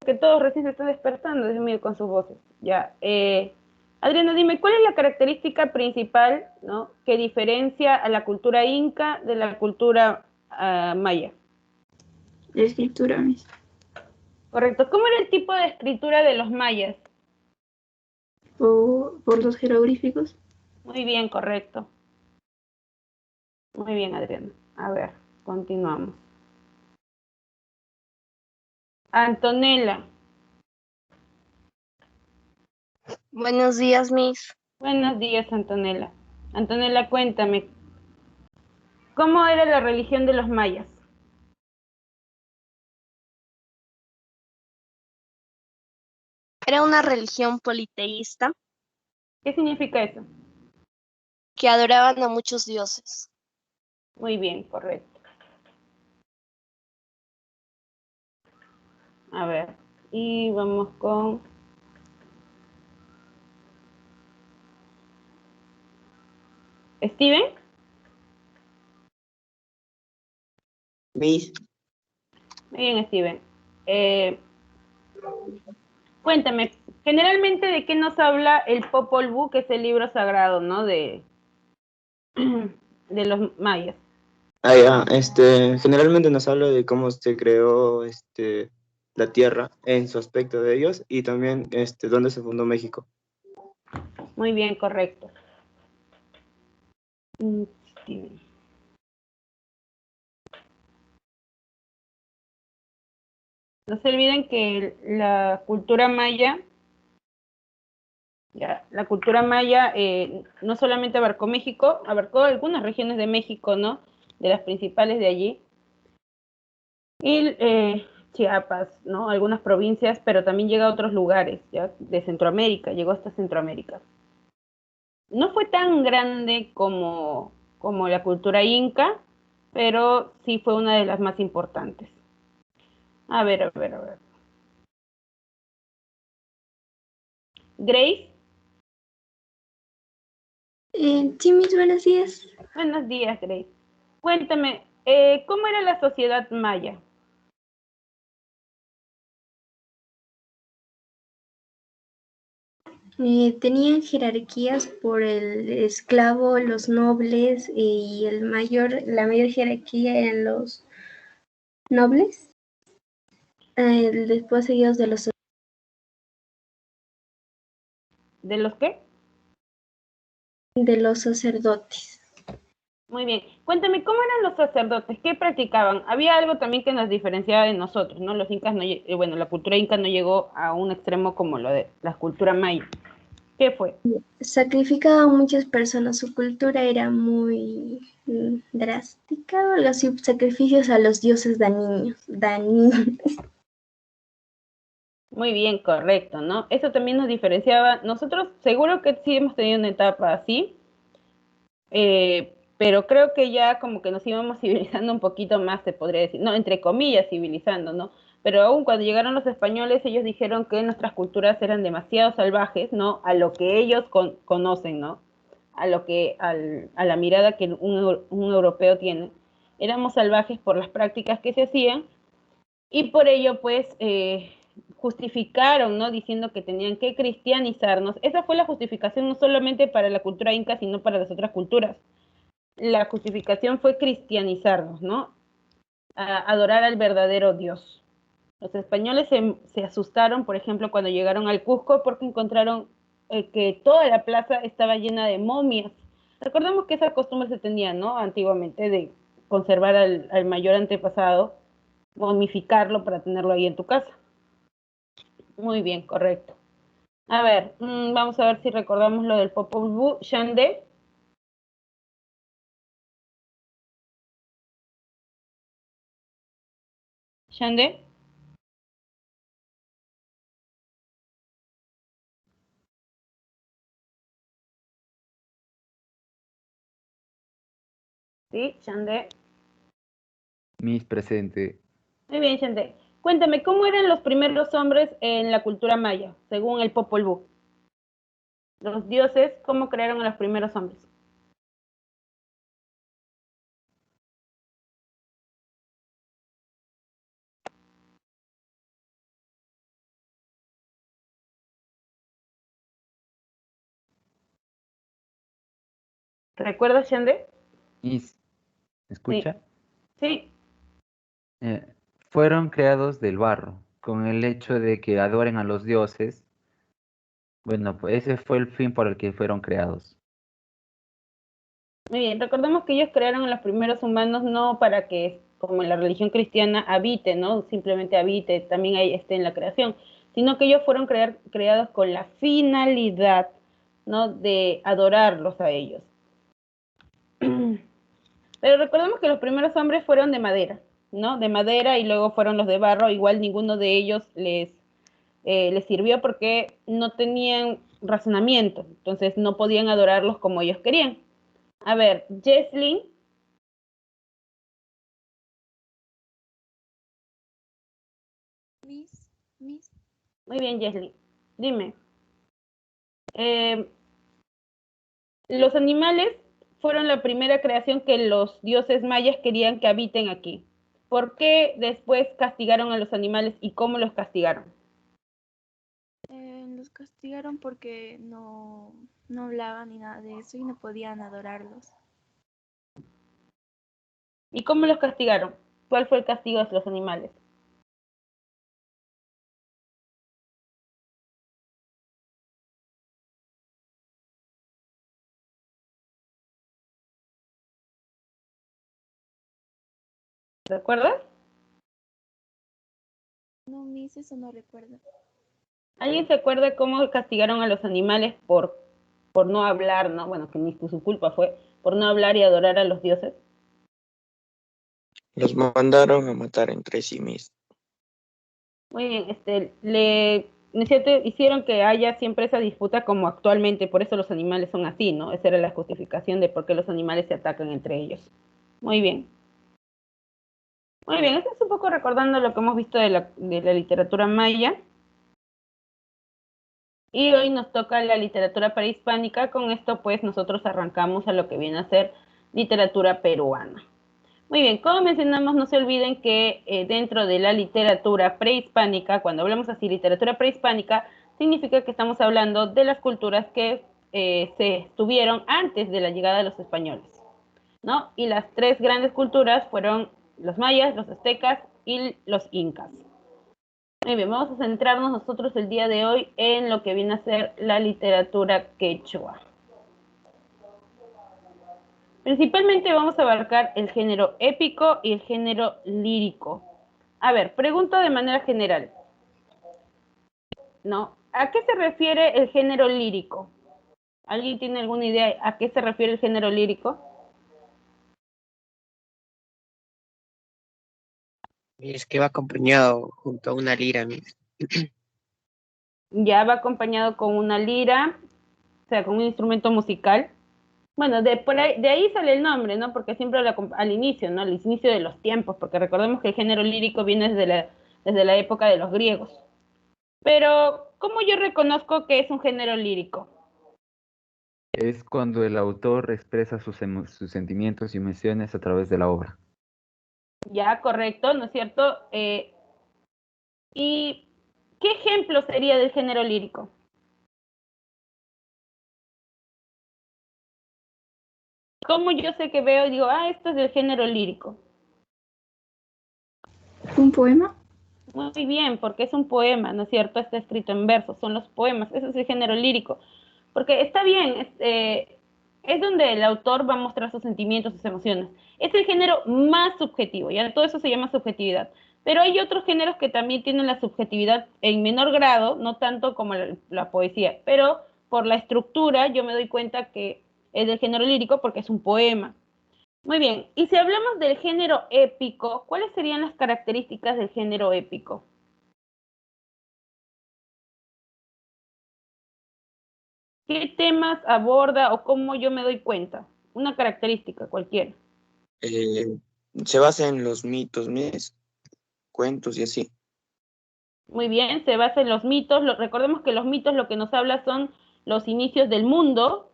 que todos recién se están despertando, Dios mío, con sus voces. Ya. Adriana, dime, ¿cuál es la característica principal, ¿no?, que diferencia a la cultura inca de la cultura maya? La escritura, Miss. Correcto. ¿Cómo era el tipo de escritura de los mayas? Por los jeroglíficos. Muy bien, correcto. Muy bien, Adriana. A ver, continuamos. Antonella. Buenos días, Miss. Buenos días, Antonella. Antonella, cuéntame, ¿cómo era la religión de los mayas? Era una religión politeísta ¿Qué significa eso? que adoraban a muchos dioses. Muy bien, correcto. A ver, y vamos con Steven. Miss, Muy bien, Steven. Eh, Cuéntame, generalmente de qué nos habla el Popol Vuh, que es el libro sagrado, ¿no? De los mayas. ya, generalmente nos habla de cómo se creó la tierra en su aspecto de ellos y también dónde se fundó México. Muy bien, correcto. Steven. No se olviden que la cultura maya no solamente abarcó México, abarcó algunas regiones de México, ¿no? De las principales de allí. Y Chiapas, ¿no? Algunas provincias, pero también llega a otros lugares, ¿ya? De Centroamérica, llegó hasta Centroamérica. No fue tan grande como la cultura inca, pero sí fue una de las más importantes. A ver, a ver, a ver. Grace, Sí, Miss, buenos días. buenos días, Grace. Cuéntame, ¿cómo era la sociedad maya? Tenían jerarquías por el esclavo, los nobles y la mayor jerarquía eran los nobles, después seguidos ¿De los qué? de los sacerdotes. Muy bien. Cuéntame, ¿cómo eran los sacerdotes? ¿Qué practicaban? Había algo también que nos diferenciaba de nosotros, ¿no? Los incas no, bueno, la cultura inca no llegó a un extremo como lo de la cultura maya. ¿Qué fue? Sacrificaban a muchas personas, su cultura era muy drástica, o algo así, sacrificios a los dioses dañinos. Muy bien, correcto, ¿no? Eso también nos diferenciaba. Nosotros seguro que sí hemos tenido una etapa así, pero creo que ya como que nos íbamos civilizando un poquito más, se podría decir, no, entre comillas, civilizando, ¿no? Pero aún cuando llegaron los españoles, ellos dijeron que nuestras culturas eran demasiado salvajes, ¿no? A lo que ellos conocen, ¿no? A la mirada que un europeo tiene. Éramos salvajes por las prácticas que se hacían y por ello, pues, justificaron, ¿no? Diciendo que tenían que cristianizarnos. Esa fue la justificación no solamente para la cultura inca, sino para las otras culturas. La justificación fue cristianizarnos, ¿no? Adorar al verdadero Dios. Los españoles se asustaron, por ejemplo, cuando llegaron al Cusco, porque encontraron que toda la plaza estaba llena de momias. Recordemos que esa costumbre se tenía, ¿no? Antiguamente, de conservar al mayor antepasado, momificarlo para tenerlo ahí en tu casa. Muy bien, correcto. A ver, vamos a ver si recordamos lo del Popol Vuh. Shande. Shande. Sí, Shande. Miss presente. Muy bien, Shande. Cuéntame, ¿cómo eran los primeros hombres en la cultura maya, según el Popol Vuh? Los dioses, ¿cómo crearon a los primeros hombres? ¿Recuerdas, Shande? Mis, ¿me Sí, escucha? sí. Fueron creados del barro, con el hecho de que adoren a los dioses. Bueno, pues ese fue el fin por el que fueron creados. Muy bien, recordemos que ellos crearon a los primeros humanos no para que, como en la religión cristiana, habite, ¿no? Simplemente habite, también ahí esté en la creación, sino que ellos fueron creados con la finalidad, ¿no? De adorarlos a ellos. Pero recordemos que los primeros hombres fueron de madera, ¿no? De madera y luego fueron los de barro, igual ninguno de ellos les sirvió porque no tenían razonamiento, entonces no podían adorarlos como ellos querían. A ver, Jesslyn. Miss, Muy bien, Jesly. Dime, eh, los animales fueron la primera creación que los dioses mayas querían que habiten aquí. ¿Por qué después castigaron a los animales y cómo los castigaron? los castigaron porque no hablaban ni nada de eso y no podían adorarlos. ¿Y cómo los castigaron? ¿Cuál fue el castigo de los animales? ¿Recuerdas? No, Miss, eso no recuerdo. ¿Alguien se acuerda cómo castigaron a los animales por no hablar, ¿no? Bueno, que ni su culpa fue, por no hablar y adorar a los dioses. Los mandaron a matar entre sí mismos. Muy bien, ¿no es cierto? Hicieron que haya siempre esa disputa como actualmente, por eso los animales son así, ¿no? Esa era la justificación de por qué los animales se atacan entre ellos. Muy bien. Muy bien, esto es un poco recordando lo que hemos visto de la literatura maya. Y hoy nos toca la literatura prehispánica. Con esto, pues, nosotros arrancamos a lo que viene a ser literatura peruana. Muy bien, como mencionamos, no se olviden que dentro de la literatura prehispánica, cuando hablamos así literatura prehispánica, significa que estamos hablando de las culturas que se tuvieron antes de la llegada de los españoles, ¿no? Y las tres grandes culturas fueron los mayas, los aztecas y los incas. Muy bien, vamos a centrarnos nosotros el día de hoy en lo que viene a ser la literatura quechua. Principalmente vamos a abarcar el género épico y el género lírico. A ver, pregunto de manera general, ¿no? ¿A qué se refiere el género lírico? ¿Alguien tiene alguna idea a qué se refiere el género lírico? Es que va acompañado junto a una lira, Miss. Ya va acompañado con una lira, o sea, con un instrumento musical. Bueno, de ahí sale el nombre, ¿no? Porque siempre al inicio, ¿no? Al inicio de los tiempos, porque recordemos que el género lírico viene desde la época de los griegos. Pero, ¿cómo yo reconozco que es un género lírico? Es cuando el autor expresa sus sentimientos y emociones a través de la obra. Ya, correcto, ¿no es cierto? ¿Y qué ejemplo sería del género lírico? ¿Cómo yo sé que veo y digo, esto es del género lírico? ¿Un poema? Muy bien, porque es un poema, ¿no es cierto? Está escrito en versos, son los poemas, ese es el género lírico. Porque está bien, es donde el autor va a mostrar sus sentimientos, sus emociones. Es el género más subjetivo, ya todo eso se llama subjetividad. Pero hay otros géneros que también tienen la subjetividad en menor grado, no tanto como la poesía, pero por la estructura yo me doy cuenta que es del género lírico porque es un poema. Muy bien, y si hablamos del género épico, ¿cuáles serían las características del género épico? ¿Qué temas aborda o cómo yo me doy cuenta? Una característica cualquiera. Eh, Se basa en los mitos, Miss, cuentos y así. Muy bien, se basa en los mitos. Recordemos que los mitos lo que nos habla son los inicios del mundo,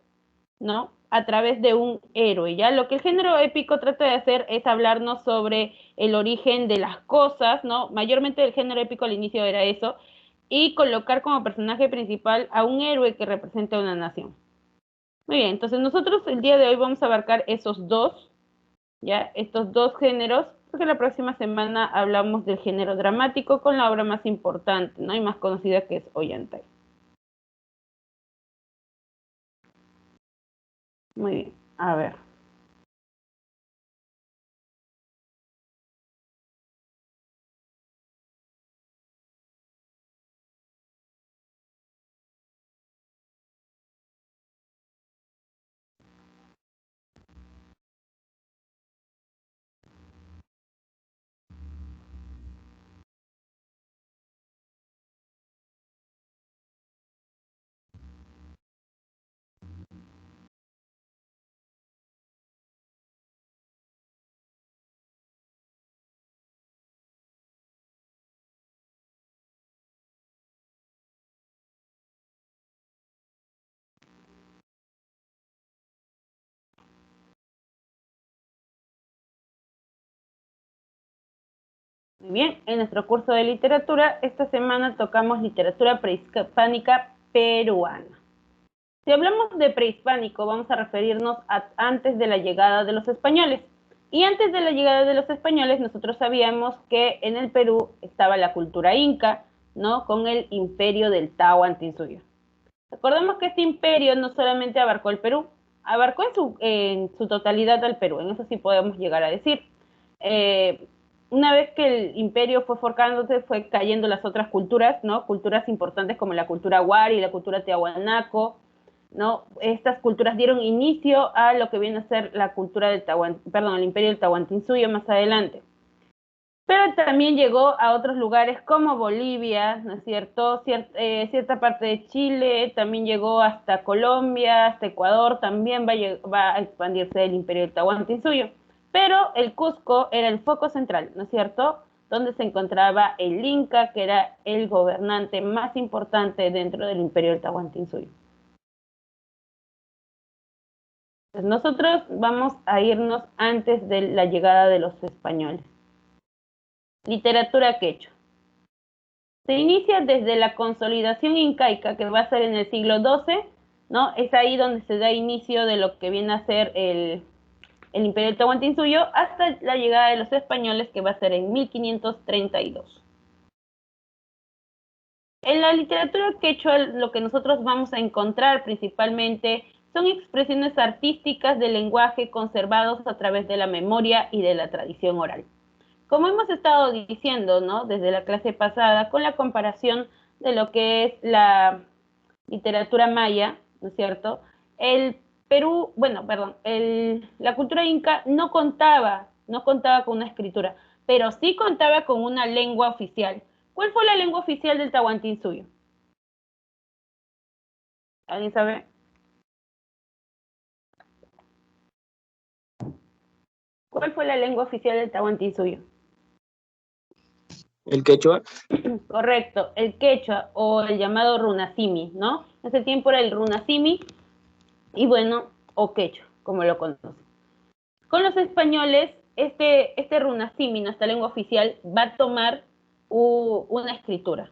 ¿no? A través de un héroe, ¿ya? Lo que el género épico trata de hacer es hablarnos sobre el origen de las cosas, ¿no? Mayormente el género épico al inicio era eso, y colocar como personaje principal a un héroe que representa a una nación. Muy bien, entonces nosotros el día de hoy vamos a abarcar esos dos, ¿ya? Estos dos géneros, porque la próxima semana hablamos del género dramático con la obra más importante, ¿no? Y más conocida, que es Ollantay. Muy bien, a ver. Muy bien, en nuestro curso de literatura, esta semana tocamos literatura prehispánica peruana. Si hablamos de prehispánico, vamos a referirnos a antes de la llegada de los españoles. Y antes de la llegada de los españoles, nosotros sabíamos que en el Perú estaba la cultura inca, ¿no? Con el imperio del Tahuantinsuyo. Recordemos que este imperio no solamente abarcó el Perú, abarcó en su totalidad al Perú, en eso sí podemos llegar a decir. Una vez que el imperio fue forjándose, fue cayendo las otras culturas, ¿no? Culturas importantes como la cultura Wari, la cultura Tiahuanaco, ¿no? Estas culturas dieron inicio a lo que viene a ser la cultura del el imperio del Tahuantinsuyo más adelante. Pero también llegó a otros lugares como Bolivia, ¿no es cierto? Cierta parte de Chile, también llegó hasta Colombia, hasta Ecuador, también va a expandirse el imperio del Tahuantinsuyo. Pero el Cusco era el foco central, ¿no es cierto? Donde se encontraba el Inca, que era el gobernante más importante dentro del imperio del Tahuantinsuyo. Pues nosotros vamos a irnos antes de la llegada de los españoles. Literatura quechua. Se inicia desde la consolidación incaica, que va a ser en el siglo XII, ¿no? Es ahí donde se da inicio de lo que viene a ser el imperio del Tahuantinsuyo, hasta la llegada de los españoles, que va a ser en 1532. En la literatura quechua, lo que nosotros vamos a encontrar principalmente son expresiones artísticas del lenguaje conservados a través de la memoria y de la tradición oral. Como hemos estado diciendo, ¿no? Desde la clase pasada, con la comparación de lo que es la literatura maya, ¿no es cierto? El Perú, la cultura inca no contaba con una escritura, pero sí contaba con una lengua oficial. ¿Cuál fue la lengua oficial del Tahuantinsuyo? ¿Alguien sabe? ¿Cuál fue la lengua oficial del Tahuantinsuyo? ¿El quechua? Correcto, el quechua o el llamado runasimi, ¿no? En ese tiempo era el runasimi y bueno, o quechua, como lo conocen. Con los españoles, este runasimi, nuestra lengua oficial, va a tomar una escritura,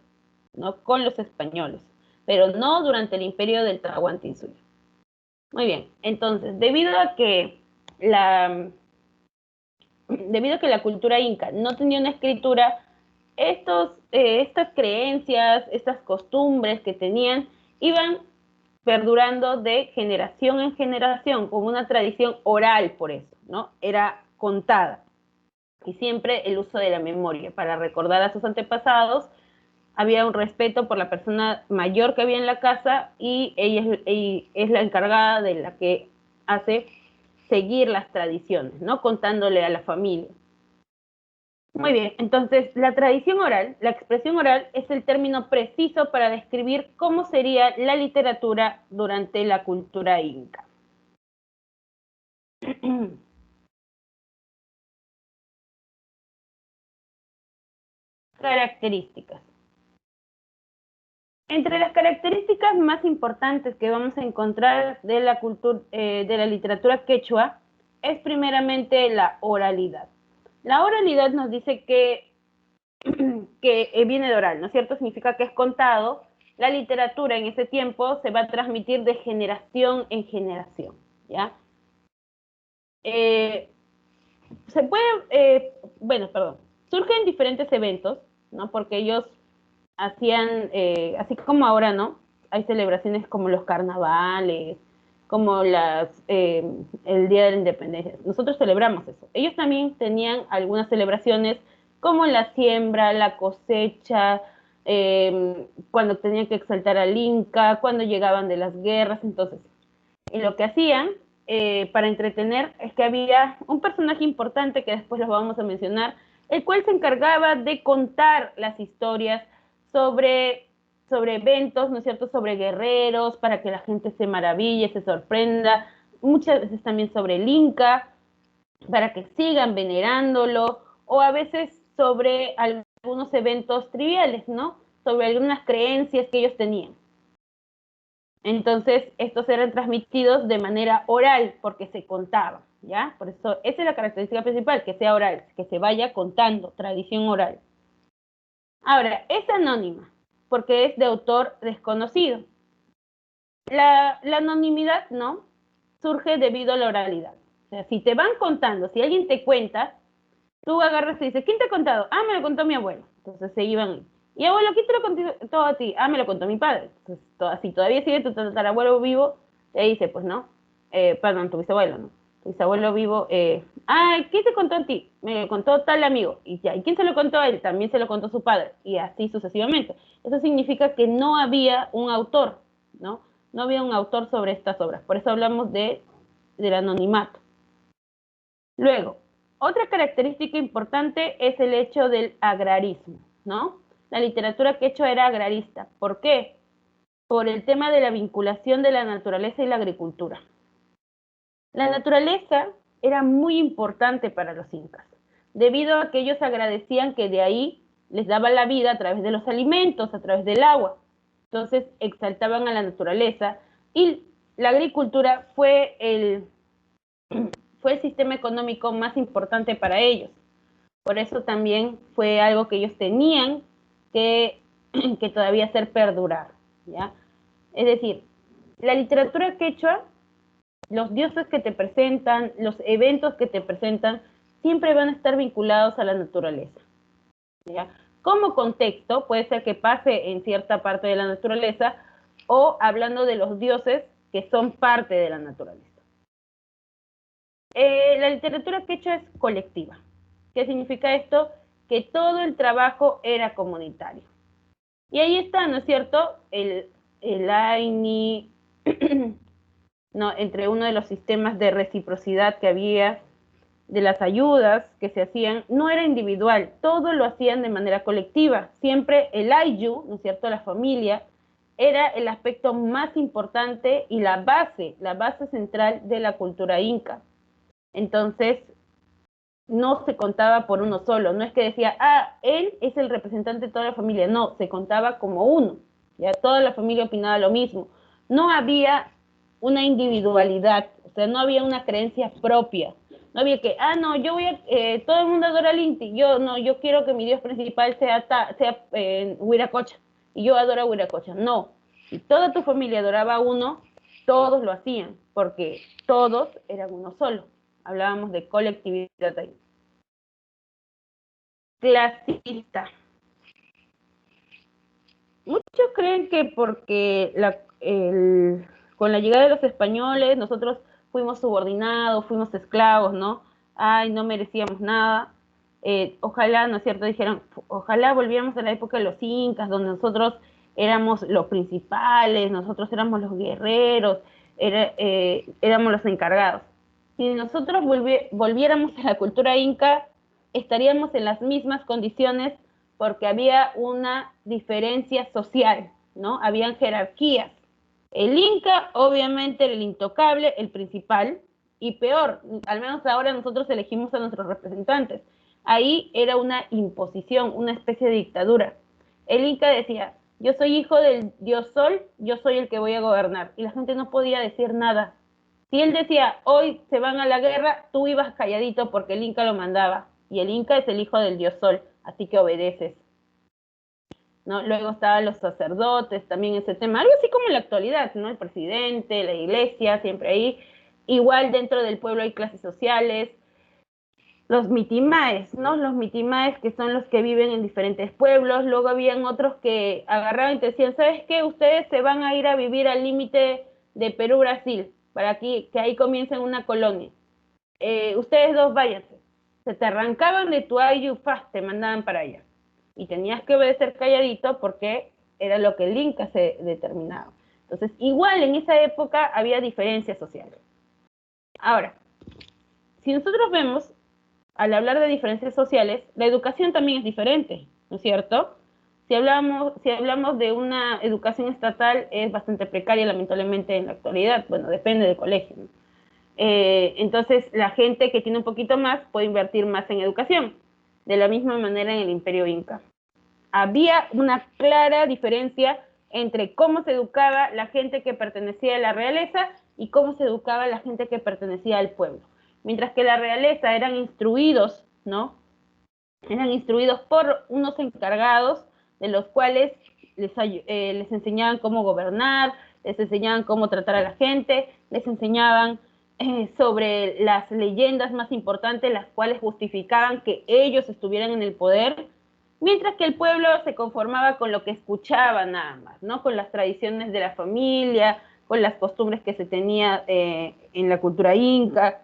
¿no? Con los españoles, pero no durante el imperio del Tahuantinsuyo. Muy bien, entonces, debido a que la cultura inca no tenía una escritura, estas creencias, estas costumbres que tenían, iban perdurando de generación en generación, como una tradición oral, por eso, ¿no? Era contada. Y siempre el uso de la memoria para recordar a sus antepasados. Había un respeto por la persona mayor que había en la casa y ella es la encargada de la que hace seguir las tradiciones, ¿no? Contándole a la familia. Muy bien, entonces la tradición oral, la expresión oral es el término preciso para describir cómo sería la literatura durante la cultura inca. Características. Entre las características más importantes que vamos a encontrar de la literatura quechua es primeramente la oralidad. La oralidad nos dice que viene de oral, ¿no es cierto? Significa que es contado la literatura en ese tiempo se va a transmitir de generación en generación, ¿ya? Se puede, surgen diferentes eventos, ¿no? Porque ellos hacían, así como ahora, ¿no? Hay celebraciones como los carnavales, como el Día de la Independencia. Nosotros celebramos eso. Ellos también tenían algunas celebraciones como la siembra, la cosecha, cuando tenían que exaltar al Inca, cuando llegaban de las guerras, entonces. Y lo que hacían para entretener es que había un personaje importante que después los vamos a mencionar, el cual se encargaba de contar las historias sobre eventos, ¿no es cierto?, sobre guerreros, para que la gente se maraville, se sorprenda, muchas veces también sobre el Inca, para que sigan venerándolo, o a veces sobre algunos eventos triviales, ¿no?, sobre algunas creencias que ellos tenían. Entonces, estos eran transmitidos de manera oral, porque se contaban, ¿ya? Por eso, esa es la característica principal, que sea oral, que se vaya contando, tradición oral. Ahora, es anónima, porque es de autor desconocido. La anonimidad, ¿no?, surge debido a la oralidad. O sea, si te van contando, si alguien te cuenta, tú agarras y dices, ¿quién te ha contado? Ah, me lo contó mi abuelo. Entonces se iban. Y abuelo, ¿quién te lo contó a ti? Ah, me lo contó mi padre. Entonces, si todavía sigue tu tatarabuelo vivo, te dice, pues no, perdón, tu bisabuelo, ¿no? Tu bisabuelo vivo, ¿quién te contó a ti? Me lo contó tal amigo. Y ya, ¿y quién se lo contó a él? También se lo contó su padre. Y así sucesivamente. Eso significa que no había un autor, ¿no? No había un autor sobre estas obras. Por eso hablamos del anonimato. Luego, otra característica importante es el hecho del agrarismo, ¿no? La literatura quechua era agrarista. ¿Por qué? Por el tema de la vinculación de la naturaleza y la agricultura. La naturaleza era muy importante para los incas, debido a que ellos agradecían que de ahí les daba la vida a través de los alimentos, a través del agua. Entonces exaltaban a la naturaleza y la agricultura fue el sistema económico más importante para ellos. Por eso también fue algo que ellos tenían que todavía hacer perdurar, ¿ya? Es decir, la literatura quechua, los dioses que te presentan, los eventos que te presentan, siempre van a estar vinculados a la naturaleza, ¿ya? Como contexto, puede ser que pase en cierta parte de la naturaleza o hablando de los dioses que son parte de la naturaleza. La literatura quechua es colectiva. ¿Qué significa esto? Que todo el trabajo era comunitario. Y ahí está, ¿no es cierto?, el AINI, ¿no?, entre uno de los sistemas de reciprocidad que había, de las ayudas que se hacían, no era individual, todo lo hacían de manera colectiva. Siempre el Ayllu, ¿no es cierto?, la familia, era el aspecto más importante y la base central de la cultura inca. Entonces, no se contaba por uno solo, no es que decía, él es el representante de toda la familia, no, se contaba como uno, ya toda la familia opinaba lo mismo, no había una individualidad, o sea, no había una creencia propia, no había que, no, yo voy a, todo el mundo adora al Inti, yo quiero que mi dios principal sea Huiracocha, y yo adoro a Huiracocha, no, si toda tu familia adoraba a uno, todos lo hacían, porque todos eran uno solo. Hablábamos de colectividad ahí. Clasista. Muchos creen que porque con la llegada de los españoles nosotros fuimos subordinados, fuimos esclavos, ¿no? No merecíamos nada. Ojalá, ¿no es cierto? Dijeron, ojalá volviéramos a la época de los incas, donde nosotros éramos los principales, nosotros éramos los guerreros, éramos los encargados. Si nosotros volviéramos a la cultura inca, estaríamos en las mismas condiciones porque había una diferencia social, ¿no? Habían jerarquías. El inca, obviamente, era el intocable, el principal, y peor, al menos ahora nosotros elegimos a nuestros representantes. Ahí era una imposición, una especie de dictadura. El inca decía, yo soy hijo del dios Sol, yo soy el que voy a gobernar. Y la gente no podía decir nada. Si él decía, hoy se van a la guerra, tú ibas calladito porque el Inca lo mandaba. Y el Inca es el hijo del dios Sol, así que obedeces. ¿no? Luego estaban los sacerdotes, también ese tema, algo así como en la actualidad, ¿no? El presidente, la iglesia, siempre ahí. Igual dentro del pueblo hay clases sociales, los mitimaes, ¿no? Los mitimaes que son los que viven en diferentes pueblos. Luego habían otros que agarraban y te decían, ¿sabes qué? Ustedes se van a ir a vivir al límite de Perú-Brasil, para que ahí comiencen una colonia. Ustedes dos váyanse. Se te arrancaban de tu ayufaz, te mandaban para allá. Y tenías que obedecer calladito porque era lo que el Inca se determinaba. Entonces, igual en esa época había diferencias sociales. Ahora, si nosotros vemos, al hablar de diferencias sociales, la educación también es diferente, ¿no es cierto? Si hablamos de una educación estatal, es bastante precaria, lamentablemente, en la actualidad. Bueno, depende del colegio, ¿no? Entonces, la gente que tiene un poquito más puede invertir más en educación. De la misma manera en el Imperio Inca. Había una clara diferencia entre cómo se educaba la gente que pertenecía a la realeza y cómo se educaba la gente que pertenecía al pueblo. Mientras que la realeza eran instruidos, ¿no? Eran instruidos por unos encargados, de los cuales les enseñaban cómo gobernar, les enseñaban cómo tratar a la gente, les enseñaban sobre las leyendas más importantes, las cuales justificaban que ellos estuvieran en el poder, mientras que el pueblo se conformaba con lo que escuchaba nada más, ¿no? Con las tradiciones de la familia, con las costumbres que se tenía en la cultura inca,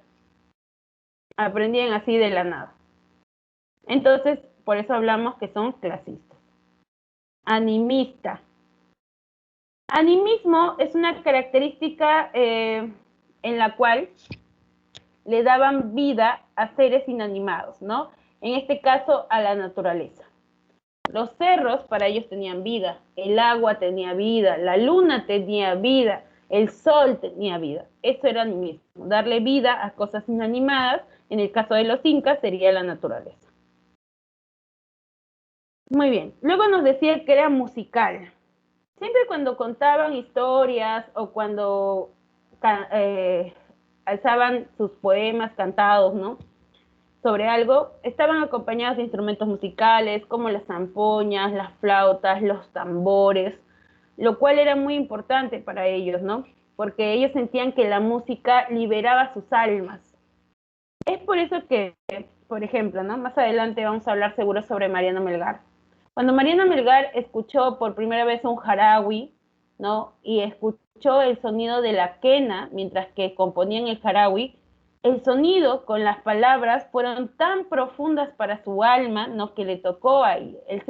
aprendían así de la nada. Entonces, por eso hablamos que son clasistas. Animista. Animismo es una característica en la cual le daban vida a seres inanimados, ¿no? En este caso, a la naturaleza. Los cerros para ellos tenían vida, el agua tenía vida, la luna tenía vida, el sol tenía vida. Eso era animismo, darle vida a cosas inanimadas. En el caso de los incas sería la naturaleza. Muy bien, luego nos decía que era musical. Siempre cuando contaban historias o cuando alzaban sus poemas cantados, ¿no? Sobre algo, estaban acompañados de instrumentos musicales como las zampoñas, las flautas, los tambores, lo cual era muy importante para ellos, ¿no? Porque ellos sentían que la música liberaba sus almas. Es por eso que, por ejemplo, ¿no? Más adelante vamos a hablar seguro sobre Mariano Melgar. Cuando Mariano Melgar escuchó por primera vez un jarawi, ¿no? Y escuchó el sonido de la quena mientras que componían el jarawi, el sonido con las palabras fueron tan profundas para su alma, ¿no? Que le tocó ahí. Él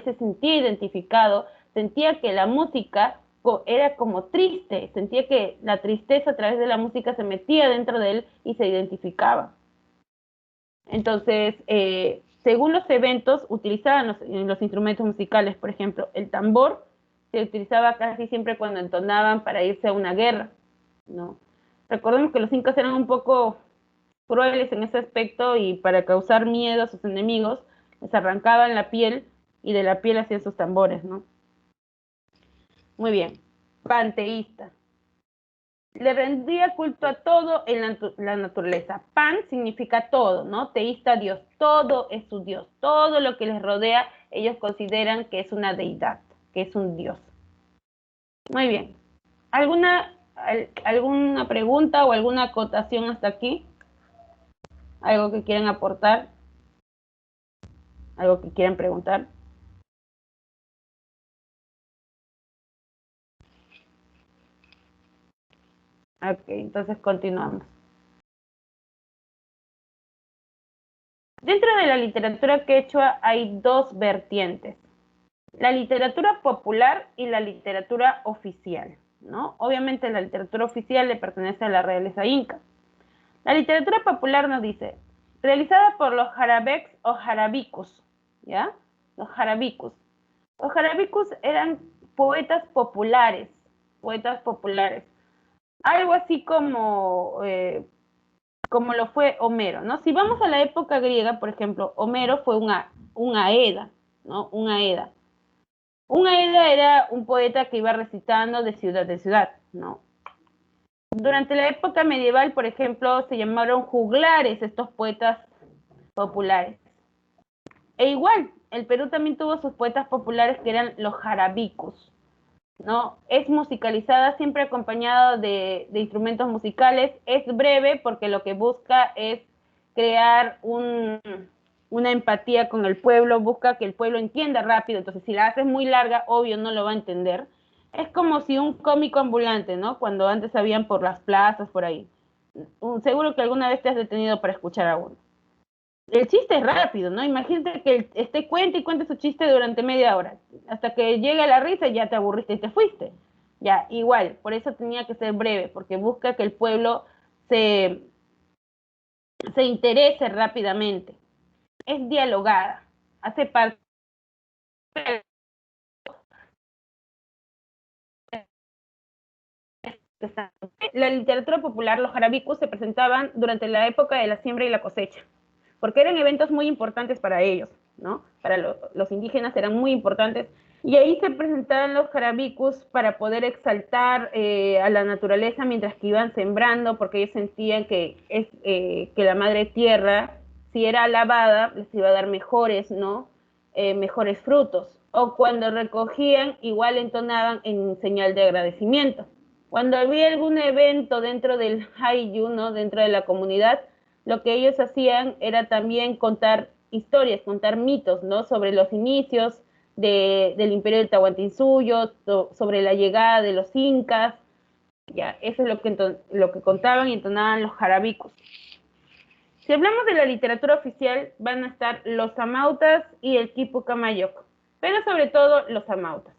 se sentía identificado, sentía que la música era como triste, sentía que la tristeza a través de la música se metía dentro de él y se identificaba. Entonces, según los eventos, utilizaban los instrumentos musicales. Por ejemplo, el tambor se utilizaba casi siempre cuando entonaban para irse a una guerra, ¿no? Recordemos que los incas eran un poco crueles en ese aspecto y para causar miedo a sus enemigos, les arrancaban la piel y de la piel hacían sus tambores, ¿no? Muy bien. Panteísta. Le rendía culto a todo en la naturaleza. Pan significa todo, ¿no? Teísta, Dios. Todo es su Dios. Todo lo que les rodea, ellos consideran que es una deidad, que es un Dios. Muy bien. ¿Alguna pregunta o alguna acotación hasta aquí? ¿Algo que quieran aportar? ¿Algo que quieran preguntar? Ok, entonces continuamos. Dentro de la literatura quechua hay dos vertientes, la literatura popular y la literatura oficial, ¿no? Obviamente la literatura oficial le pertenece a la realeza inca. La literatura popular nos dice, realizada por los jarabecs o jarabicus, ¿ya? Los jarabicus. Los jarabicus eran poetas populares, algo así como lo fue Homero, ¿no? Si vamos a la época griega, por ejemplo, Homero fue un aeda, ¿no? Un aeda. Un aeda era un poeta que iba recitando de ciudad en ciudad, ¿no? Durante la época medieval, por ejemplo, se llamaron juglares estos poetas populares. E igual, el Perú también tuvo sus poetas populares que eran los jarabicus, ¿no? Es musicalizada, siempre acompañado de instrumentos musicales. Es breve porque lo que busca es crear una empatía con el pueblo, busca que el pueblo entienda rápido. Entonces, si la haces muy larga, obvio no lo va a entender. Es como si un cómico ambulante, ¿no? Cuando antes habían por las plazas, por ahí. Seguro que alguna vez te has detenido para escuchar a uno. El chiste es rápido, ¿no? Imagínate que esté cuente y cuente su chiste durante media hora. Hasta que llegue la risa ya te aburriste y te fuiste. Ya, igual, por eso tenía que ser breve, porque busca que el pueblo se interese rápidamente. Es dialogada, hace parte. La literatura popular, los jarabicus, se presentaban durante la época de la siembra y la cosecha, porque eran eventos muy importantes para ellos, ¿no? Para los indígenas eran muy importantes, y ahí se presentaban los jarabicus para poder exaltar a la naturaleza mientras que iban sembrando, porque ellos sentían que la madre tierra, si era alabada, les iba a dar mejores, ¿no? Mejores frutos. O cuando recogían, igual entonaban en señal de agradecimiento. Cuando había algún evento dentro del Hayu, ¿no? Dentro de la comunidad, lo que ellos hacían era también contar historias, contar mitos, ¿no? Sobre los inicios del imperio del Tahuantinsuyo, sobre la llegada de los incas. Ya, eso es lo que contaban y entonaban los jarabicos. Si hablamos de la literatura oficial, van a estar los amautas y el quipu camayoc, pero sobre todo los amautas.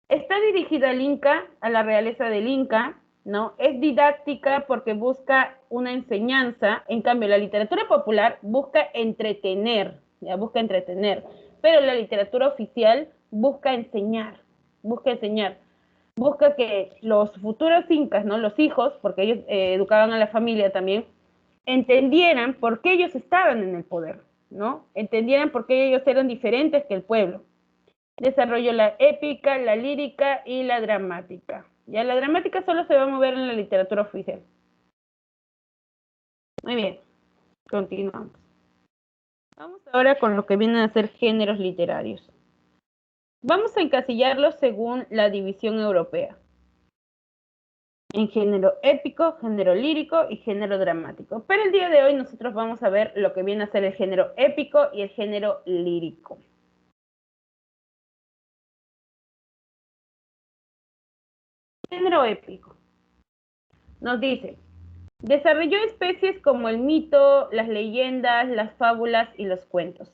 Está dirigida al Inca, a la realeza del Inca, ¿no? Es didáctica porque busca una enseñanza. En cambio, la literatura popular busca entretener, ya busca entretener, pero la literatura oficial busca enseñar, busca que los futuros incas, ¿no? Los hijos, porque ellos educaban a la familia también, entendieran por qué ellos estaban en el poder, ¿no? Entendieran por qué ellos eran diferentes que el pueblo. Desarrolló la épica, la lírica y la dramática. Ya la dramática solo se va a mover en la literatura oficial. Muy bien, continuamos. Vamos ahora con lo que vienen a ser géneros literarios. Vamos a encasillarlos según la división europea. En género épico, género lírico y género dramático. Pero el día de hoy nosotros vamos a ver lo que viene a ser el género épico y el género lírico. Género épico. Nos dice, desarrolló especies como el mito, las leyendas, las fábulas y los cuentos.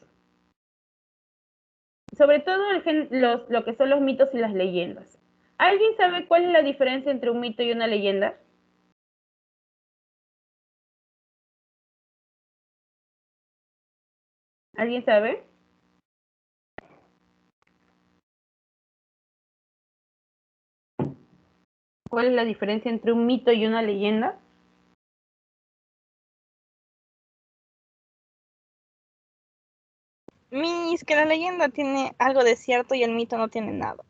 Sobre todo lo que son los mitos y las leyendas. ¿Alguien sabe cuál es la diferencia entre un mito y una leyenda? ¿Alguien sabe? ¿Cuál es la diferencia entre un mito y una leyenda? Es que la leyenda tiene algo de cierto y el mito no tiene nada.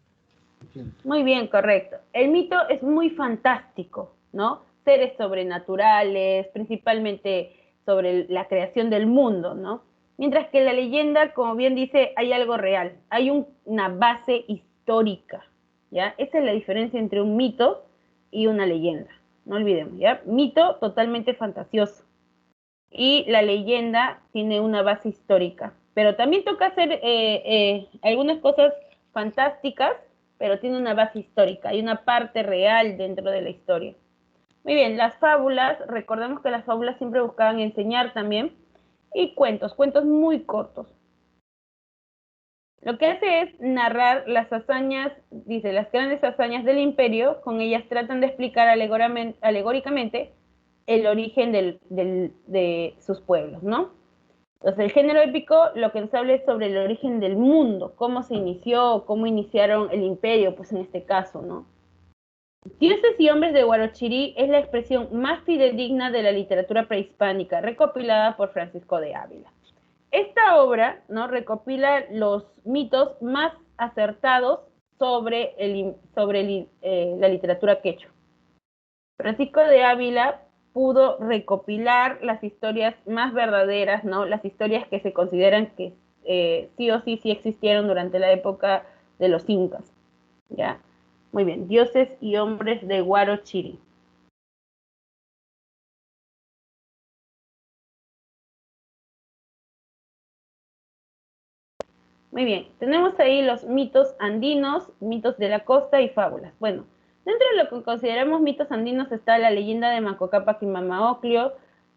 Muy bien, correcto. El mito es muy fantástico, ¿no? Seres sobrenaturales, principalmente sobre la creación del mundo, ¿no? Mientras que la leyenda, como bien dice, hay algo real, hay una base histórica, ¿ya? Esa es la diferencia entre un mito y una leyenda, no olvidemos, ¿ya? Mito totalmente fantasioso y la leyenda tiene una base histórica, pero también toca hacer algunas cosas fantásticas, pero tiene una base histórica, hay una parte real dentro de la historia. Muy bien, las fábulas, recordemos que las fábulas siempre buscaban enseñar también, y cuentos muy cortos. Lo que hace es narrar las hazañas, dice, las grandes hazañas del imperio, con ellas tratan de explicar alegóricamente el origen de sus pueblos, ¿no? Entonces, el género épico lo que nos habla es sobre el origen del mundo, cómo se inició, cómo iniciaron el imperio, pues en este caso, ¿no? Dioses y hombres de Huarochirí es la expresión más fidedigna de la literatura prehispánica, recopilada por Francisco de Ávila. Esta obra, ¿no?, recopila los mitos más acertados sobre la literatura quechua. Francisco de Ávila pudo recopilar las historias más verdaderas, ¿no?, las historias que se consideran que sí o sí existieron durante la época de los incas. ¿Ya? Muy bien, dioses y hombres de Huarochirí. Muy bien, tenemos ahí los mitos andinos, mitos de la costa y fábulas. Bueno, dentro de lo que consideramos mitos andinos está la leyenda de Manco Cápac y Mama Ocllo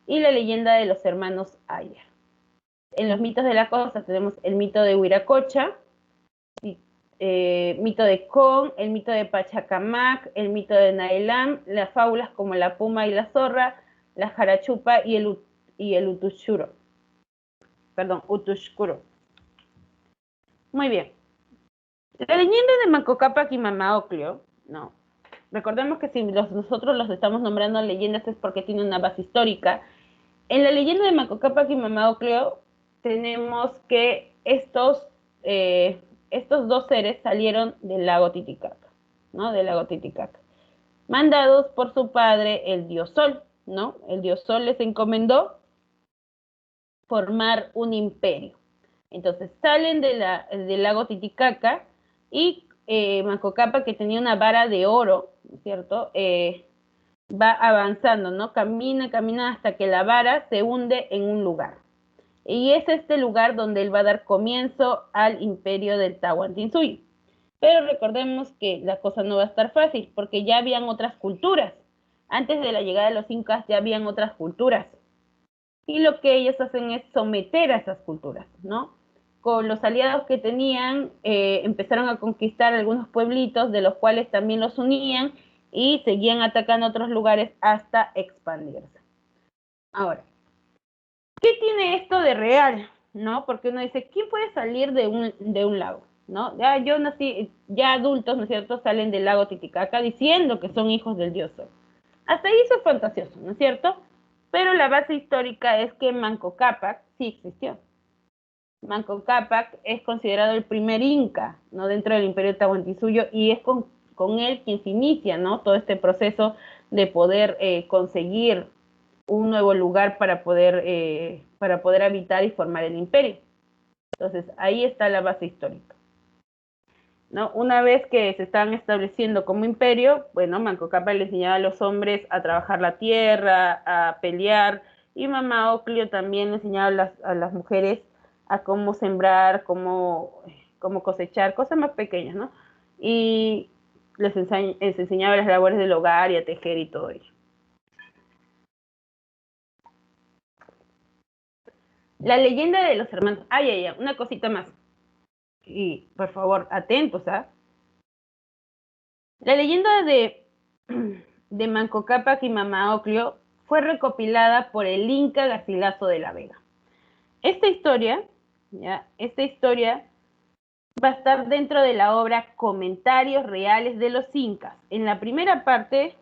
y la leyenda de los hermanos Aya. En los mitos de la costa tenemos el mito de Huiracocha, mito de Con, el mito de Pachacamac, el mito de Naelam, las fábulas como la puma y la zorra, la jarachupa y el utushkuro. Muy bien. La leyenda de Manco Cápac y Mama Ocllo, ¿no? Recordemos que si nosotros los estamos nombrando leyendas es porque tiene una base histórica. En la leyenda de Manco Cápac y Mama Ocllo tenemos que estos dos seres salieron del lago Titicaca, ¿no? Del lago Titicaca. Mandados por su padre, el dios Sol, ¿no? El dios Sol les encomendó formar un imperio. Entonces salen del lago Titicaca y Manco Cápac, que tenía una vara de oro, ¿cierto? Va avanzando, ¿no? Camina hasta que la vara se hunde en un lugar. Y es este lugar donde él va a dar comienzo al imperio del Tahuantinsuyo. Pero recordemos que la cosa no va a estar fácil, porque ya habían otras culturas. Antes de la llegada de los incas ya habían otras culturas. Y lo que ellos hacen es someter a esas culturas, ¿no? Con los aliados que tenían, empezaron a conquistar algunos pueblitos, de los cuales también los unían, y seguían atacando otros lugares hasta expandirse. Ahora, ¿qué tiene esto de real? ¿No? Porque uno dice, ¿quién puede salir de un lago? ¿No? Ya adultos, ¿no es cierto?, salen del lago Titicaca diciendo que son hijos del dios Sol. Hasta ahí eso es fantasioso, ¿no es cierto? Pero la base histórica es que Manco Cápac sí existió. Manco Cápac es considerado el primer inca, ¿no?, dentro del imperio Tahuantinsuyo, y es con él quien se inicia, ¿no?, todo este proceso de poder conseguir un nuevo lugar para poder habitar y formar el imperio. Entonces, ahí está la base histórica, ¿no? Una vez que se estaban estableciendo como imperio, bueno, Manco Cápac le enseñaba a los hombres a trabajar la tierra, a pelear, y Mama Ocllo también le enseñaba a las mujeres a cómo sembrar, cómo cosechar, cosas más pequeñas, ¿no? Y les enseñaba las labores del hogar y a tejer y todo ello. La leyenda de los hermanos. Una cosita más. Y por favor, atentos, ¿ah? La leyenda de Manco Cápac y Mama Ocllo fue recopilada por el Inca Garcilaso de la Vega. Esta historia va a estar dentro de la obra Comentarios Reales de los Incas. En la primera parte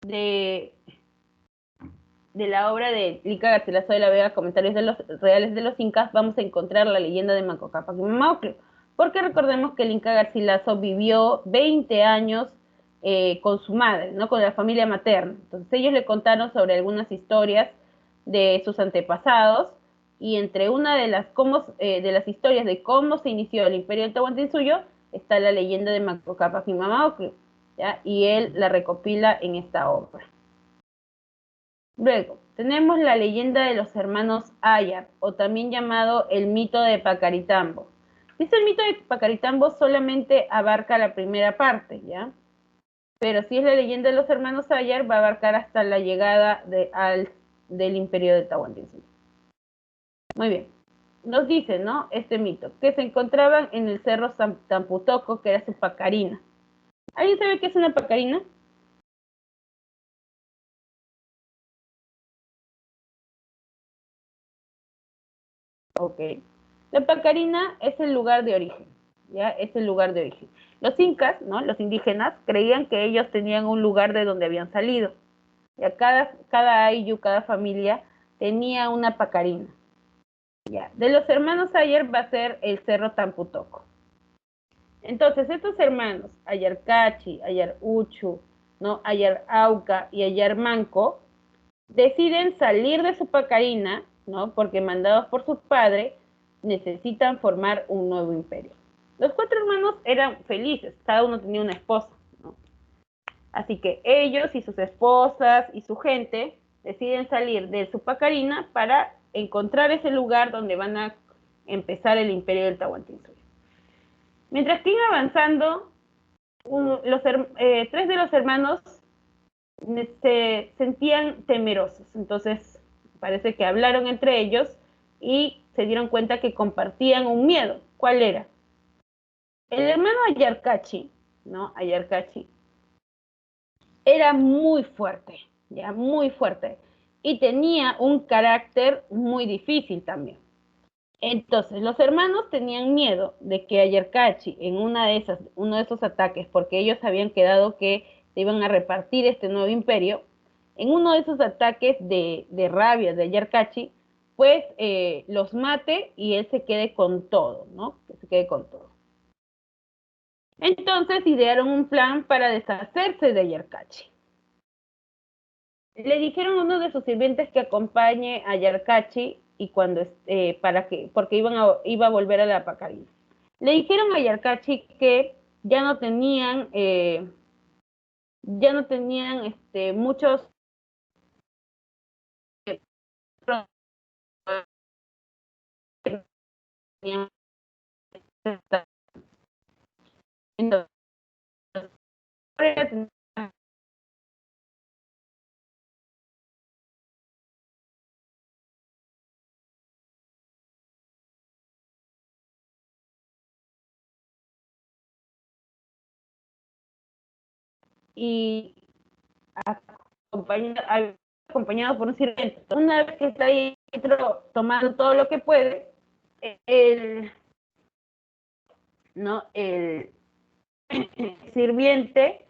de la obra de Inca Garcilaso de la Vega, Comentarios Reales de los Incas, vamos a encontrar la leyenda de Manco Cápac y Mama Ocllo, porque recordemos que el Inca Garcilaso vivió 20 años con su madre, ¿no?, con la familia materna. Entonces ellos le contaron sobre algunas historias de sus antepasados, y entre una de las historias de cómo se inició el imperio del Tahuantinsuyo está la leyenda de Manco Cápac y Mama Ocllo, ¿ya? Y él la recopila en esta obra. Luego, tenemos la leyenda de los hermanos Ayar, o también llamado el mito de Pacaritambo. El mito de Pacaritambo solamente abarca la primera parte, ¿ya? Pero si es la leyenda de los hermanos Ayar, va a abarcar hasta la llegada del imperio de Tahuantinsuyo. Muy bien. Nos dice, ¿no?, este mito, que se encontraban en el cerro Tamputoco, que era su pacarina. ¿Alguien sabe qué es una pacarina? Ok. La pacarina es el lugar de origen, ¿ya? Es el lugar de origen. Los incas, ¿no?, los indígenas, creían que ellos tenían un lugar de donde habían salido. Ya cada ayllu, cada familia tenía una pacarina. Ya. De los hermanos Ayar va a ser el cerro Tamputoco. Entonces, estos hermanos, Ayar Cachi, Ayar Uchu, ¿no?, Ayar Auca y Ayar Manco, deciden salir de su pacarina, ¿no?, porque mandados por su padre, necesitan formar un nuevo imperio. Los 4 hermanos eran felices, cada uno tenía una esposa, ¿no? Así que ellos y sus esposas y su gente deciden salir de Supacarina para encontrar ese lugar donde van a empezar el imperio del Tahuantinsuyo. Mientras que iban avanzando, 3 de los hermanos se sentían temerosos. Entonces parece que hablaron entre ellos y se dieron cuenta que compartían un miedo. ¿Cuál era? El hermano Ayarcachi, ¿no? Ayarcachi era muy fuerte, ya muy fuerte, y tenía un carácter muy difícil también. Entonces, los hermanos tenían miedo de que Ayarcachi en uno de esos ataques, porque ellos habían quedado que se iban a repartir este nuevo imperio, en uno de esos ataques de rabia de Ayarcachi, pues los mate y él se quede con todo, ¿no? Que se quede con todo. Entonces idearon un plan para deshacerse de Ayarcachi. Le dijeron a uno de sus sirvientes que acompañe a Ayarcachi y porque iba a volver a la Pacarina. Le dijeron a Ayarcachi que ya no tenían muchos entonces, y acompañado por un sirviente. Una vez que está ahí dentro tomando todo lo que puede, el sirviente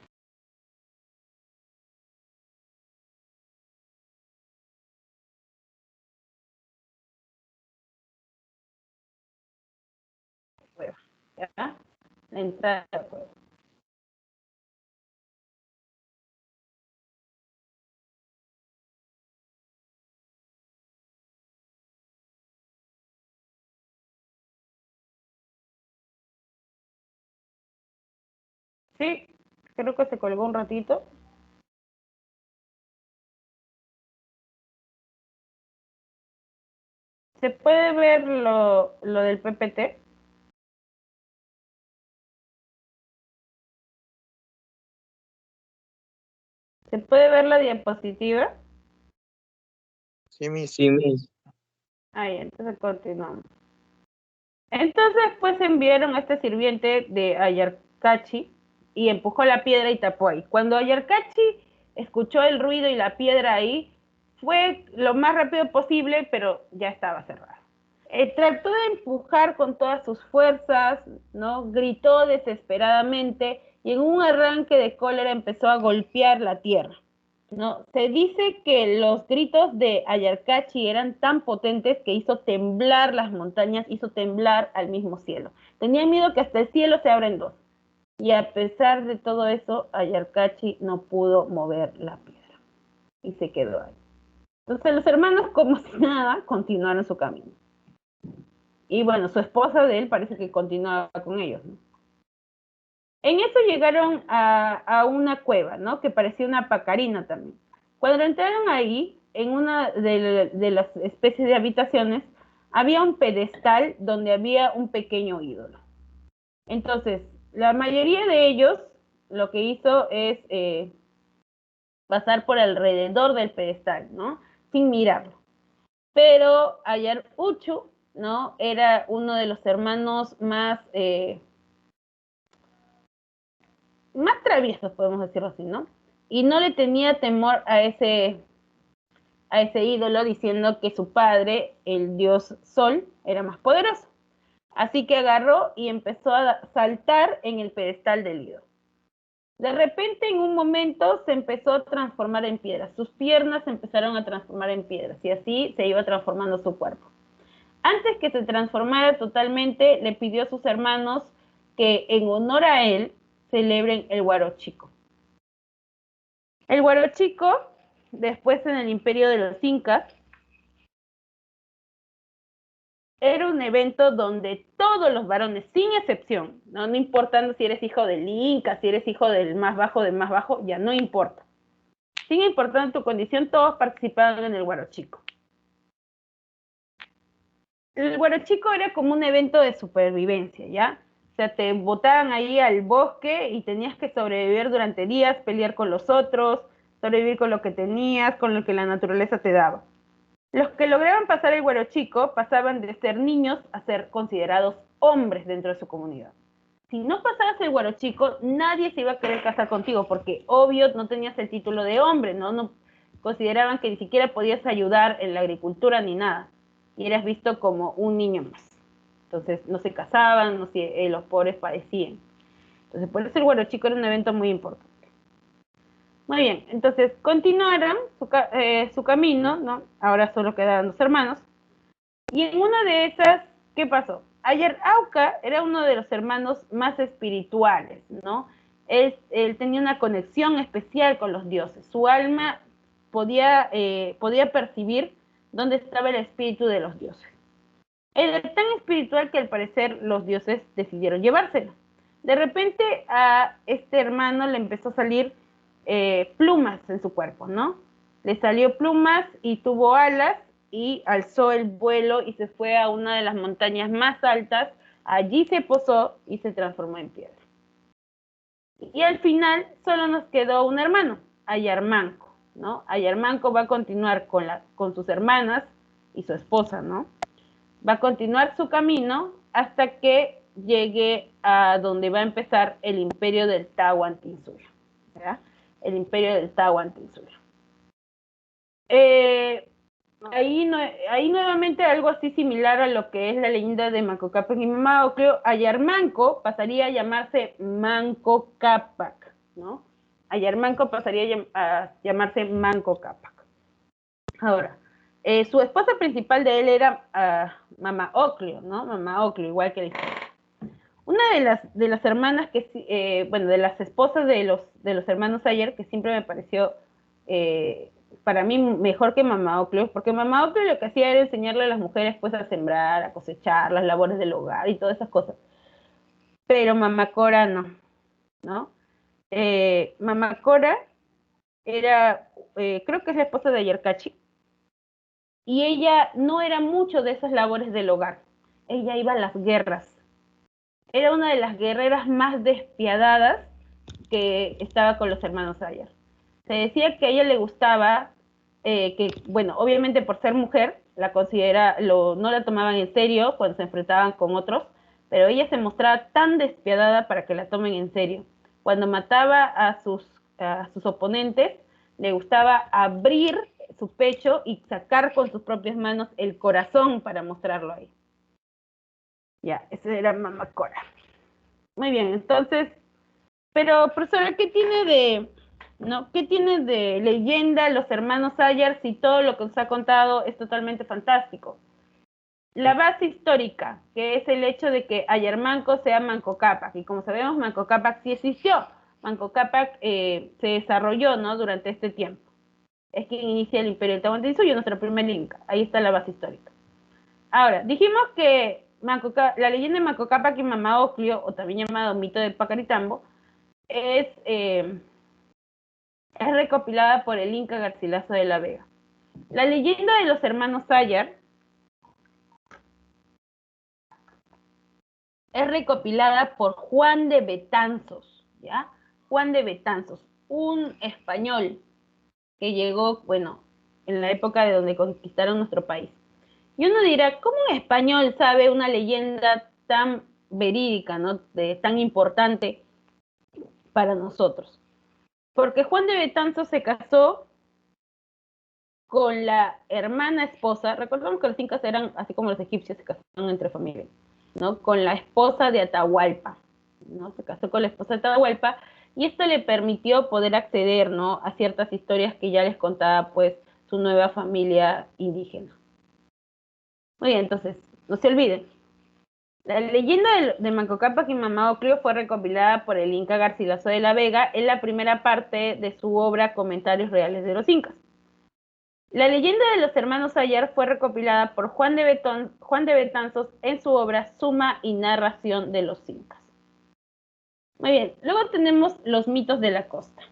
¿ya? La entrada de la cueva. Sí, creo que se colgó un ratito. ¿Se puede ver lo del PPT? ¿Se puede ver la diapositiva? Sí, Miss. Sí, Miss. Ahí, entonces continuamos. Entonces, pues enviaron a este sirviente de Ayarcachi y empujó la piedra y tapó ahí. Cuando Ayarcachi escuchó el ruido y la piedra ahí, fue lo más rápido posible, pero ya estaba cerrado. Trató de empujar con todas sus fuerzas, ¿no? Gritó desesperadamente y en un arranque de cólera empezó a golpear la tierra, ¿no? Se dice que los gritos de Ayarcachi eran tan potentes que hizo temblar las montañas, hizo temblar al mismo cielo. Tenía miedo que hasta el cielo se abra en dos. Y a pesar de todo eso, Ayarcachi no pudo mover la piedra y se quedó ahí. Entonces los hermanos, como si nada, continuaron su camino. Y bueno, su esposa de él parece que continuaba con ellos, ¿no? En eso llegaron a una cueva, ¿no? Que parecía una pacarina también. Cuando entraron ahí, en una de las especies de habitaciones, había un pedestal donde había un pequeño ídolo. Entonces, la mayoría de ellos lo que hizo es pasar por alrededor del pedestal, ¿no? Sin mirarlo. Pero Ayar Uchu, ¿no? Era uno de los hermanos más traviesos, podemos decirlo así, ¿no? Y no le tenía temor a ese ídolo, diciendo que su padre, el dios Sol, era más poderoso. Así que agarró y empezó a saltar en el pedestal del ídolo. De repente, en un momento, se empezó a transformar en piedra. Sus piernas se empezaron a transformar en piedras y así se iba transformando su cuerpo. Antes que se transformara totalmente, le pidió a sus hermanos que en honor a él celebren el Huarochico. El Huarochico, después en el imperio de los incas, era un evento donde todos los varones, sin excepción, no importando si eres hijo del Inca, si eres hijo del más bajo, ya no importa. Sin importar tu condición, todos participaban en el Huarochico. El Huarochico era como un evento de supervivencia, ¿ya? O sea, te botaban ahí al bosque y tenías que sobrevivir durante días, pelear con los otros, sobrevivir con lo que tenías, con lo que la naturaleza te daba. Los que lograban pasar el Huarochico pasaban de ser niños a ser considerados hombres dentro de su comunidad. Si no pasabas el Huarochico, nadie se iba a querer casar contigo, porque obvio no tenías el título de hombre, no consideraban que ni siquiera podías ayudar en la agricultura ni nada, y eras visto como un niño más. Entonces no se casaban, los pobres padecían. Entonces por eso el Huarochico era un evento muy importante. Muy bien, entonces continuaron su camino, ¿no? Ahora solo quedaban 2 hermanos. Y en una de esas, ¿qué pasó? Ayarauca era uno de los hermanos más espirituales, ¿no? Él tenía una conexión especial con los dioses. Su alma podía percibir dónde estaba el espíritu de los dioses. Era tan espiritual que al parecer los dioses decidieron llevárselo. De repente a este hermano le empezó a salir plumas en su cuerpo, ¿no? Le salió plumas y tuvo alas y alzó el vuelo y se fue a una de las montañas más altas. Allí se posó y se transformó en piedra. Y al final solo nos quedó un hermano, Ayarmanco, ¿no? Ayarmanco va a continuar con sus hermanas y su esposa, ¿no? Va a continuar su camino hasta que llegue a donde va a empezar el imperio del Tahuantinsuyo, ¿verdad? El imperio del Tahuantinsuyo. Ahí nuevamente algo así similar a lo que es la leyenda de Manco Cápac y Mama Ocllo. Ayarmanco pasaría a llamarse Manco Cápac, ¿no? Ayarmanco pasaría a llamarse Manco Cápac. Ahora, su esposa principal de él era Mama Ocllo, ¿no? Mama Ocllo, igual que la historia. Una de las hermanas de las esposas de los hermanos Ayer, que siempre me pareció para mí mejor que Mama Ocllo, porque Mama Ocllo lo que hacía era enseñarle a las mujeres pues a sembrar, a cosechar, las labores del hogar y todas esas cosas. Pero Mama Cora no, ¿no? Mama Cora era, creo que es la esposa de Ayarcachi, y ella no era mucho de esas labores del hogar. Ella iba a las guerras. Era una de las guerreras más despiadadas que estaba con los hermanos Ayer. Se decía que a ella le gustaba, obviamente por ser mujer, no la tomaban en serio cuando se enfrentaban con otros, pero ella se mostraba tan despiadada para que la tomen en serio. Cuando mataba a sus oponentes, le gustaba abrir su pecho y sacar con sus propias manos el corazón para mostrarlo ahí. Ya, esa era Mama Cora. Muy bien, entonces, pero profesora, ¿qué tiene de leyenda los hermanos Ayer si todo lo que nos ha contado es totalmente fantástico? La base histórica, que es el hecho de que Ayarmanco sea Manco Cápac, y como sabemos, Manco Cápac sí existió. Manco Cápac se desarrolló, ¿no? Durante este tiempo. Es quien inicia el imperio del Tahuantinsuyo, nuestro primer Inca. Ahí está la base histórica. Ahora, dijimos que la leyenda de Manco Cápac y Mama Ocllo, o también llamado mito de Pacaritambo, es recopilada por el Inca Garcilaso de la Vega. La leyenda de los hermanos Ayer es recopilada por Juan de Betanzos, ¿ya? Juan de Betanzos, un español que llegó, en la época de donde conquistaron nuestro país. Y uno dirá, ¿cómo un español sabe una leyenda tan verídica, ¿no? Tan importante para nosotros? Porque Juan de Betanzos se casó con la hermana esposa. Recordamos que los incas eran, así como los egipcios, se casaron entre familias, ¿no? Con la esposa de Atahualpa, ¿no? Se casó con la esposa de Atahualpa y esto le permitió poder acceder, ¿no? A ciertas historias que ya les contaba, pues, su nueva familia indígena. Muy bien, entonces, no se olviden. La leyenda de Manco Cápac y Mama Ocllo fue recopilada por el Inca Garcilaso de la Vega en la primera parte de su obra Comentarios Reales de los Incas. La leyenda de los hermanos Ayar fue recopilada por Juan de Betanzos en su obra Suma y Narración de los Incas. Muy bien, luego tenemos los mitos de la costa.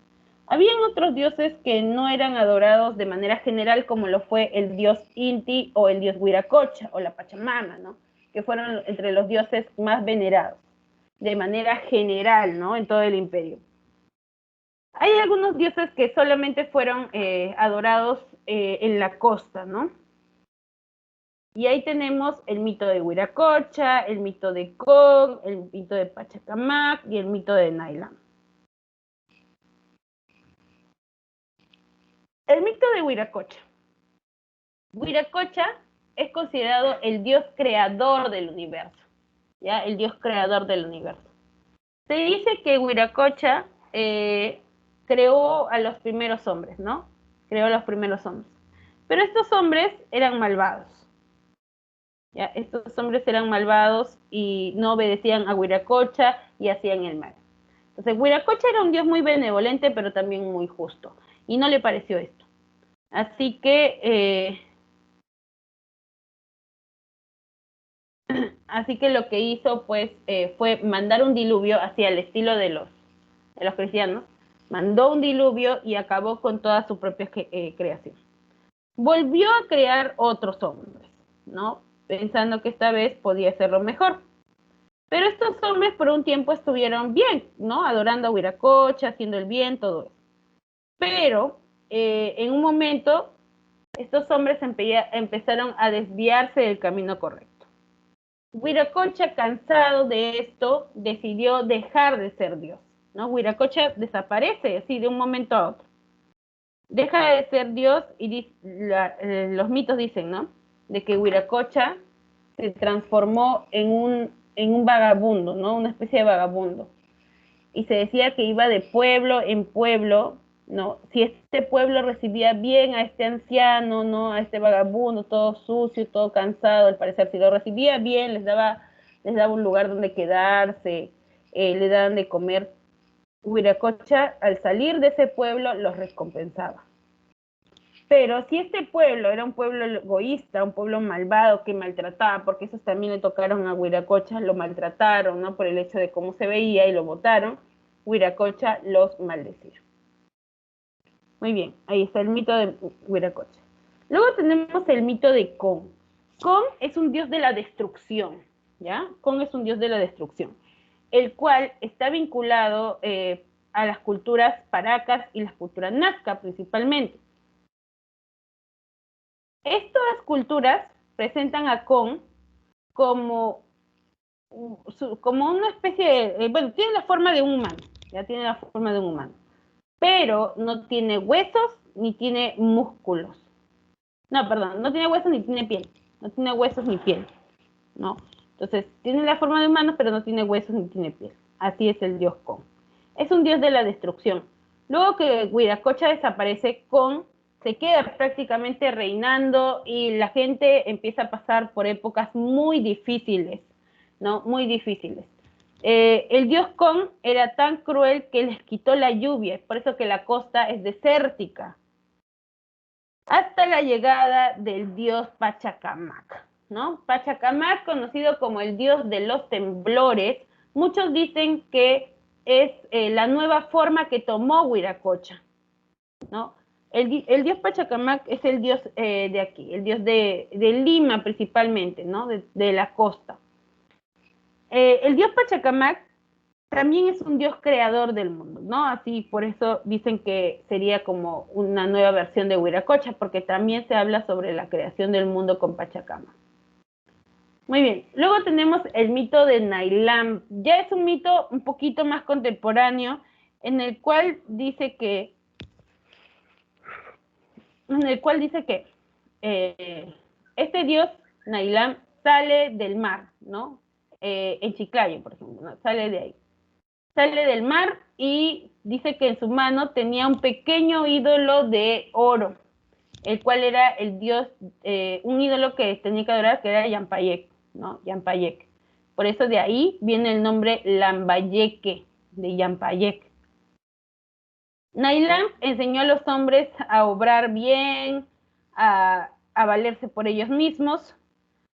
Habían otros dioses que no eran adorados de manera general, como lo fue el dios Inti o el dios Huiracocha o la Pachamama, ¿no? Que fueron entre los dioses más venerados, de manera general, ¿no? En todo el imperio. Hay algunos dioses que solamente fueron adorados en la costa, ¿no? Y ahí tenemos el mito de Huiracocha, el mito de Con, el mito de Pachacamac y el mito de Nailam. El mito de Huiracocha. Huiracocha es considerado el dios creador del universo, ¿ya? El dios creador del universo. Se dice que Huiracocha creó a los primeros hombres, ¿no? Creó a los primeros hombres. Pero estos hombres eran malvados. ¿Ya? Estos hombres eran malvados y no obedecían a Huiracocha y hacían el mal. Entonces, Huiracocha era un dios muy benevolente, pero también muy justo. Y no le pareció esto. Así que lo que hizo pues fue mandar un diluvio hacia el estilo de los cristianos. Mandó un diluvio y acabó con toda su propia creación. Volvió a crear otros hombres, ¿no? Pensando que esta vez podía hacerlo mejor. Pero estos hombres por un tiempo estuvieron bien, ¿no? Adorando a Huiracocha, haciendo el bien, todo eso. Pero en un momento estos hombres empezaron a desviarse del camino correcto. Huiracocha, cansado de esto, decidió dejar de ser Dios, ¿no? Huiracocha desaparece así de un momento a otro. Deja de ser Dios y los mitos dicen, ¿no? De que Huiracocha se transformó en un vagabundo, ¿no? Una especie de vagabundo. Y se decía que iba de pueblo en pueblo, ¿no? Si este pueblo recibía bien a este anciano, ¿no? A este vagabundo, todo sucio, todo cansado, al parecer, si lo recibía bien, les daba un lugar donde quedarse, le daban de comer. Huiracocha, al salir de ese pueblo, los recompensaba. Pero si este pueblo era un pueblo egoísta, un pueblo malvado que maltrataba, porque esos también le tocaron a Huiracocha, lo maltrataron, ¿no? Por el hecho de cómo se veía y lo botaron, Huiracocha los maldecía. Muy bien, ahí está el mito de Huiracocha. Luego tenemos el mito de Con. Con es un dios de la destrucción, ¿ya? Con es un dios de la destrucción, el cual está vinculado a las culturas paracas y las culturas nazca principalmente. Estas culturas presentan a Con como una especie de, bueno, tiene la forma de un humano, ya tiene la forma de un humano, pero no tiene huesos ni tiene músculos. No, perdón, no tiene huesos ni tiene piel, no tiene huesos ni piel, ¿no? Entonces, tiene la forma de humano, pero no tiene huesos ni tiene piel. Así es el dios Con. Es un dios de la destrucción. Luego que Huiracocha desaparece, Con se queda prácticamente reinando y la gente empieza a pasar por épocas muy difíciles, ¿no? Muy difíciles. El dios Con era tan cruel que les quitó la lluvia, por eso que la costa es desértica, hasta la llegada del dios Pachacamac, ¿no? Pachacamac, conocido como el dios de los temblores, muchos dicen que es la nueva forma que tomó Huiracocha, ¿no? El dios Pachacamac es el dios de aquí, el dios de Lima principalmente, ¿no? De la costa. El dios Pachacamac también es un dios creador del mundo, ¿no? Así, por eso dicen que sería como una nueva versión de Huiracocha, porque también se habla sobre la creación del mundo con Pachacamac. Muy bien, luego tenemos el mito de Nailam. Ya es un mito un poquito más contemporáneo, en el cual dice que este dios, Nailam, sale del mar, ¿no? En Chiclayo, por ejemplo, ¿no? Sale de ahí. Sale del mar y dice que en su mano tenía un pequeño ídolo de oro, el cual era el dios, un ídolo que tenía que adorar, que era Yampayek, ¿no? Yampayek. Por eso de ahí viene el nombre Lambayeque, de Yampayek. Nailam enseñó a los hombres a obrar bien, a valerse por ellos mismos,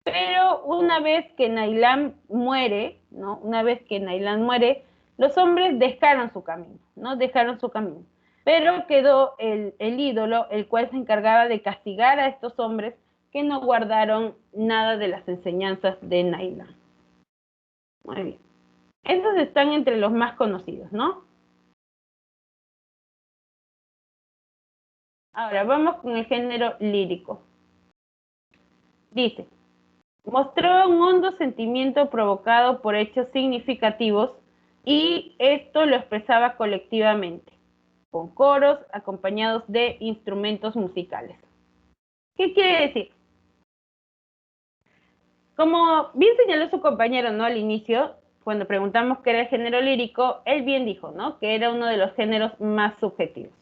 pero una vez que Nailán muere, ¿no? Una vez que Nailán muere, los hombres dejaron su camino, ¿no? Dejaron su camino. Pero quedó el ídolo, el cual se encargaba de castigar a estos hombres que no guardaron nada de las enseñanzas de Nailán. Muy bien. Estos están entre los más conocidos, ¿no? Ahora, vamos con el género lírico. Dice, mostró un hondo sentimiento provocado por hechos significativos y esto lo expresaba colectivamente, con coros acompañados de instrumentos musicales. ¿Qué quiere decir? Como bien señaló su compañero, ¿no? Al inicio, cuando preguntamos qué era el género lírico, él bien dijo, ¿no? Que era uno de los géneros más subjetivos,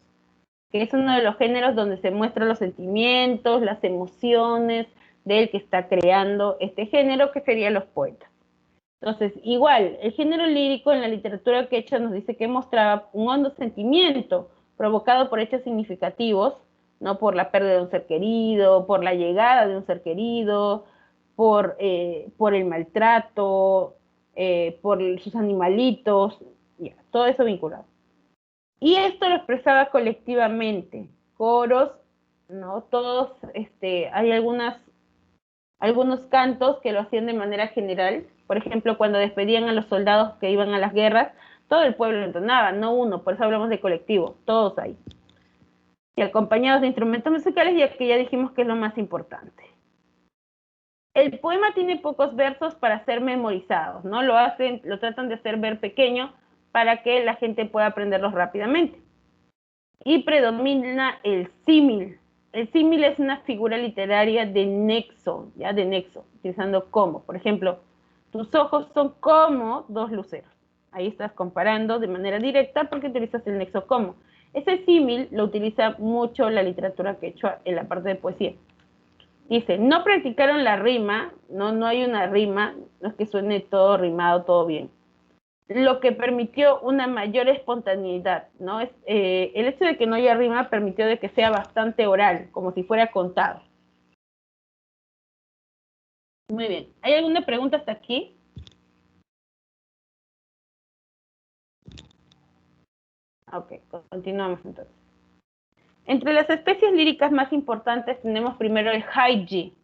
que es uno de los géneros donde se muestran los sentimientos, las emociones del que está creando este género, que serían los poetas. Entonces, igual, el género lírico en la literatura quechua nos dice que mostraba un hondo sentimiento provocado por hechos significativos, ¿no? Por la pérdida de un ser querido, por la llegada de un ser querido, por el maltrato, por sus animalitos, ya, todo eso vinculado. Y esto lo expresaba colectivamente, coros, ¿no? Todos, hay algunos cantos que lo hacían de manera general. Por ejemplo, cuando despedían a los soldados que iban a las guerras, todo el pueblo lo entonaba, no uno, por eso hablamos de colectivo, todos ahí. Y acompañados de instrumentos musicales, ya que ya dijimos que es lo más importante. El poema tiene pocos versos para ser memorizados, ¿no? Lo tratan de hacer ver pequeño para que la gente pueda aprenderlos rápidamente. Y predomina el símil. El símil es una figura literaria de nexo, ¿ya? De nexo, utilizando como. Por ejemplo, tus ojos son como dos luceros. Ahí estás comparando de manera directa porque utilizas el nexo como. Ese símil lo utiliza mucho la literatura quechua en la parte de poesía. Dice, no practicaron la rima, no hay una rima, no es que suene todo rimado, todo bien. Lo que permitió una mayor espontaneidad, ¿no? El hecho de que no haya rima permitió de que sea bastante oral, como si fuera contado. Muy bien. ¿Hay alguna pregunta hasta aquí? Ok, continuamos entonces. Entre las especies líricas más importantes tenemos primero el haiji,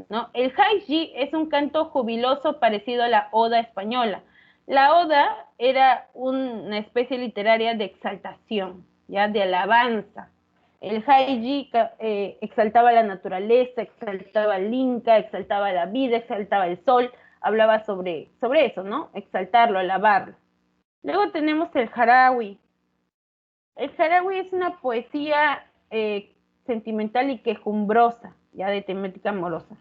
¿no? El haiji es un canto jubiloso parecido a la oda española. La oda era una especie literaria de exaltación, ¿ya? De alabanza. El haiji exaltaba la naturaleza, exaltaba el Inca, exaltaba la vida, exaltaba el sol, hablaba sobre eso, ¿no? Exaltarlo, alabarlo. Luego tenemos el jarawi. El jarawi es una poesía sentimental y quejumbrosa, ya de temática amorosa.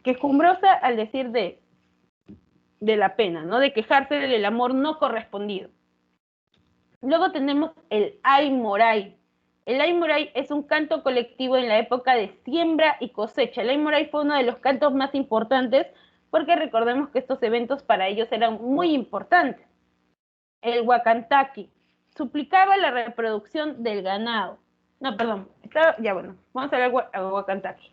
Quejumbrosa al decir de la pena, ¿no? De quejarse del amor no correspondido. Luego tenemos el Aymoray. El Aymoray es un canto colectivo en la época de siembra y cosecha. El Aymoray fue uno de los cantos más importantes porque recordemos que estos eventos para ellos eran muy importantes. El Huacantaqui suplicaba la reproducción del ganado. No, perdón, vamos a hablar del Huacantaqui.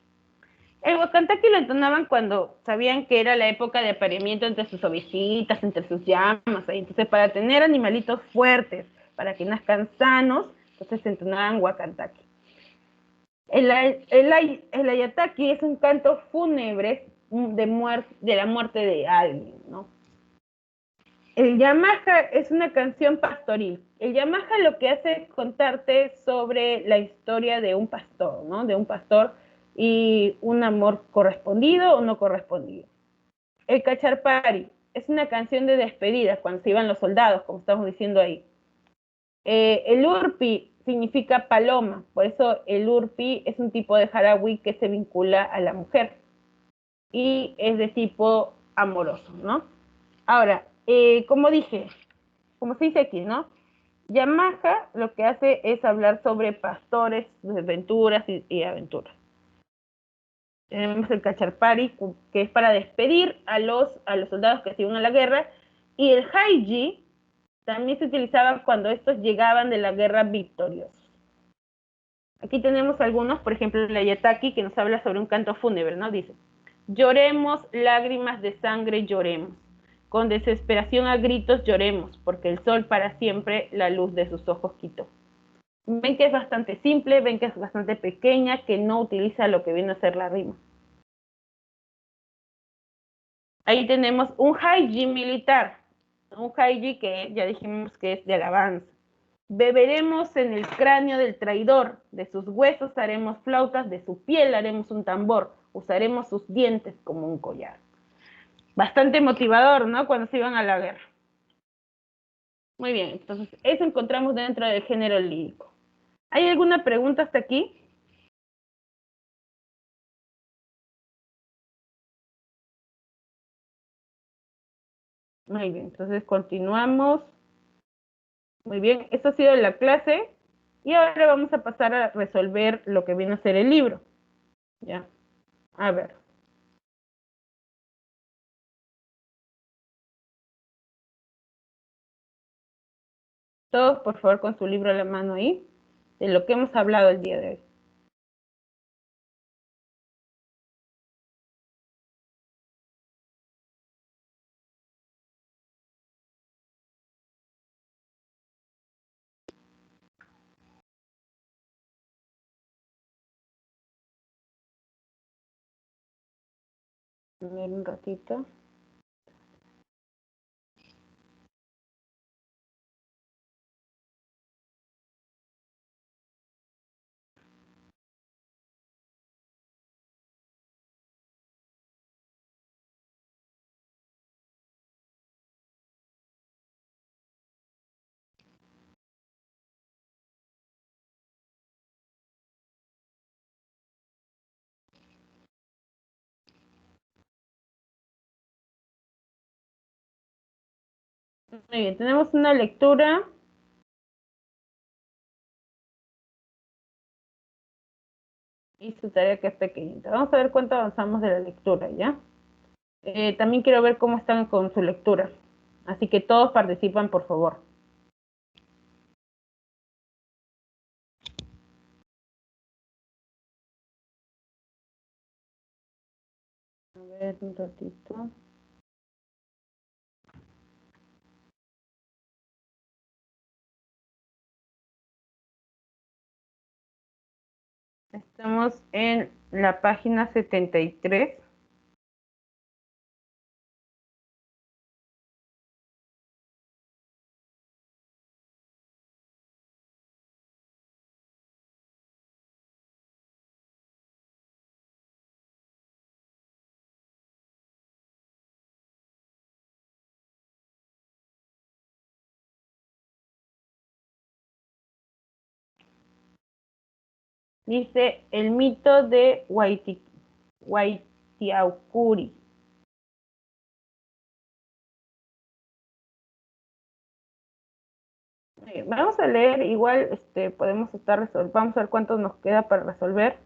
El Huacantaqui lo entonaban cuando sabían que era la época de apareamiento entre sus ovecitas, entre sus llamas. Entonces, para tener animalitos fuertes, para que nazcan sanos, entonces se entonaban Huacantaqui. El Ayataqui es un canto fúnebre de la muerte de alguien, ¿no? El Yamaha es una canción pastoril. El Yamaha lo que hace es contarte sobre la historia de un pastor, ¿no? De un pastor y un amor correspondido o no correspondido. El Cacharpari es una canción de despedida cuando se iban los soldados, como estamos diciendo ahí. El Urpi significa paloma, por eso el Urpi es un tipo de jarawi que se vincula a la mujer y es de tipo amoroso, ¿no? Ahora, como se dice aquí, ¿no? Yamaha lo que hace es hablar sobre pastores, desventuras y aventuras. Tenemos el Cacharpari, que es para despedir a los soldados que se iban a la guerra, y el Haiji también se utilizaba cuando estos llegaban de la guerra victoriosos. Aquí tenemos algunos, por ejemplo, la Yataki, que nos habla sobre un canto fúnebre, ¿no? Dice, lloremos, lágrimas de sangre lloremos, con desesperación a gritos lloremos, porque el sol para siempre la luz de sus ojos quitó. Ven que es bastante simple, ven que es bastante pequeña, que no utiliza lo que viene a ser la rima. Ahí tenemos un haiji militar, un haiji que ya dijimos que es de alabanza. Beberemos en el cráneo del traidor, de sus huesos haremos flautas, de su piel haremos un tambor, usaremos sus dientes como un collar. Bastante motivador, ¿no? Cuando se iban a la guerra. Muy bien, entonces eso encontramos dentro del género lírico. ¿Hay alguna pregunta hasta aquí? Muy bien, entonces continuamos. Muy bien, esto ha sido la clase y ahora vamos a pasar a resolver lo que viene a ser el libro. Ya, a ver. Todos, por favor, con su libro a la mano ahí, de lo que hemos hablado el día de hoy. A ver un ratito. Muy bien, tenemos una lectura. Y su tarea que es pequeñita. Vamos a ver cuánto avanzamos de la lectura, ¿ya? También quiero ver cómo están con su lectura. Así que todos participan, por favor. A ver, un ratito. Estamos en la página 73. Dice el mito de Waitiaukuri. Vamos a leer, igual podemos estar resolviendo. Vamos a ver cuánto nos queda para resolver.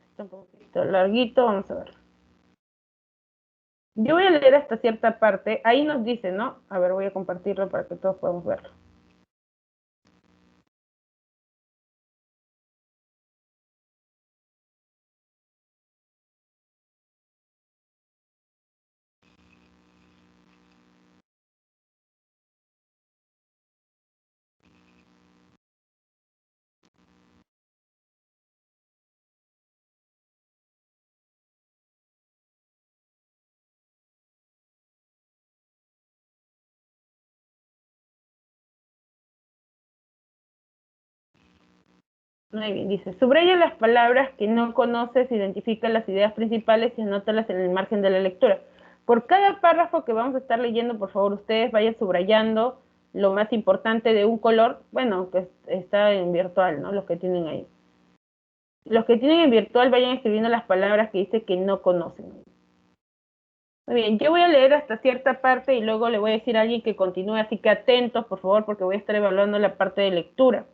Está un poquito larguito, vamos a ver. Yo voy a leer hasta cierta parte. Ahí nos dice, ¿no? A ver, voy a compartirlo para que todos podamos verlo. Muy bien, dice, subraya las palabras que no conoces, identifica las ideas principales y anótalas en el margen de la lectura. Por cada párrafo que vamos a estar leyendo, por favor, ustedes vayan subrayando lo más importante de un color, bueno, que está en virtual, ¿no? Los que tienen ahí. Los que tienen en virtual vayan escribiendo las palabras que dice que no conocen. Muy bien, yo voy a leer hasta cierta parte y luego le voy a decir a alguien que continúe, así que atentos, por favor, porque voy a estar evaluando la parte de lectura.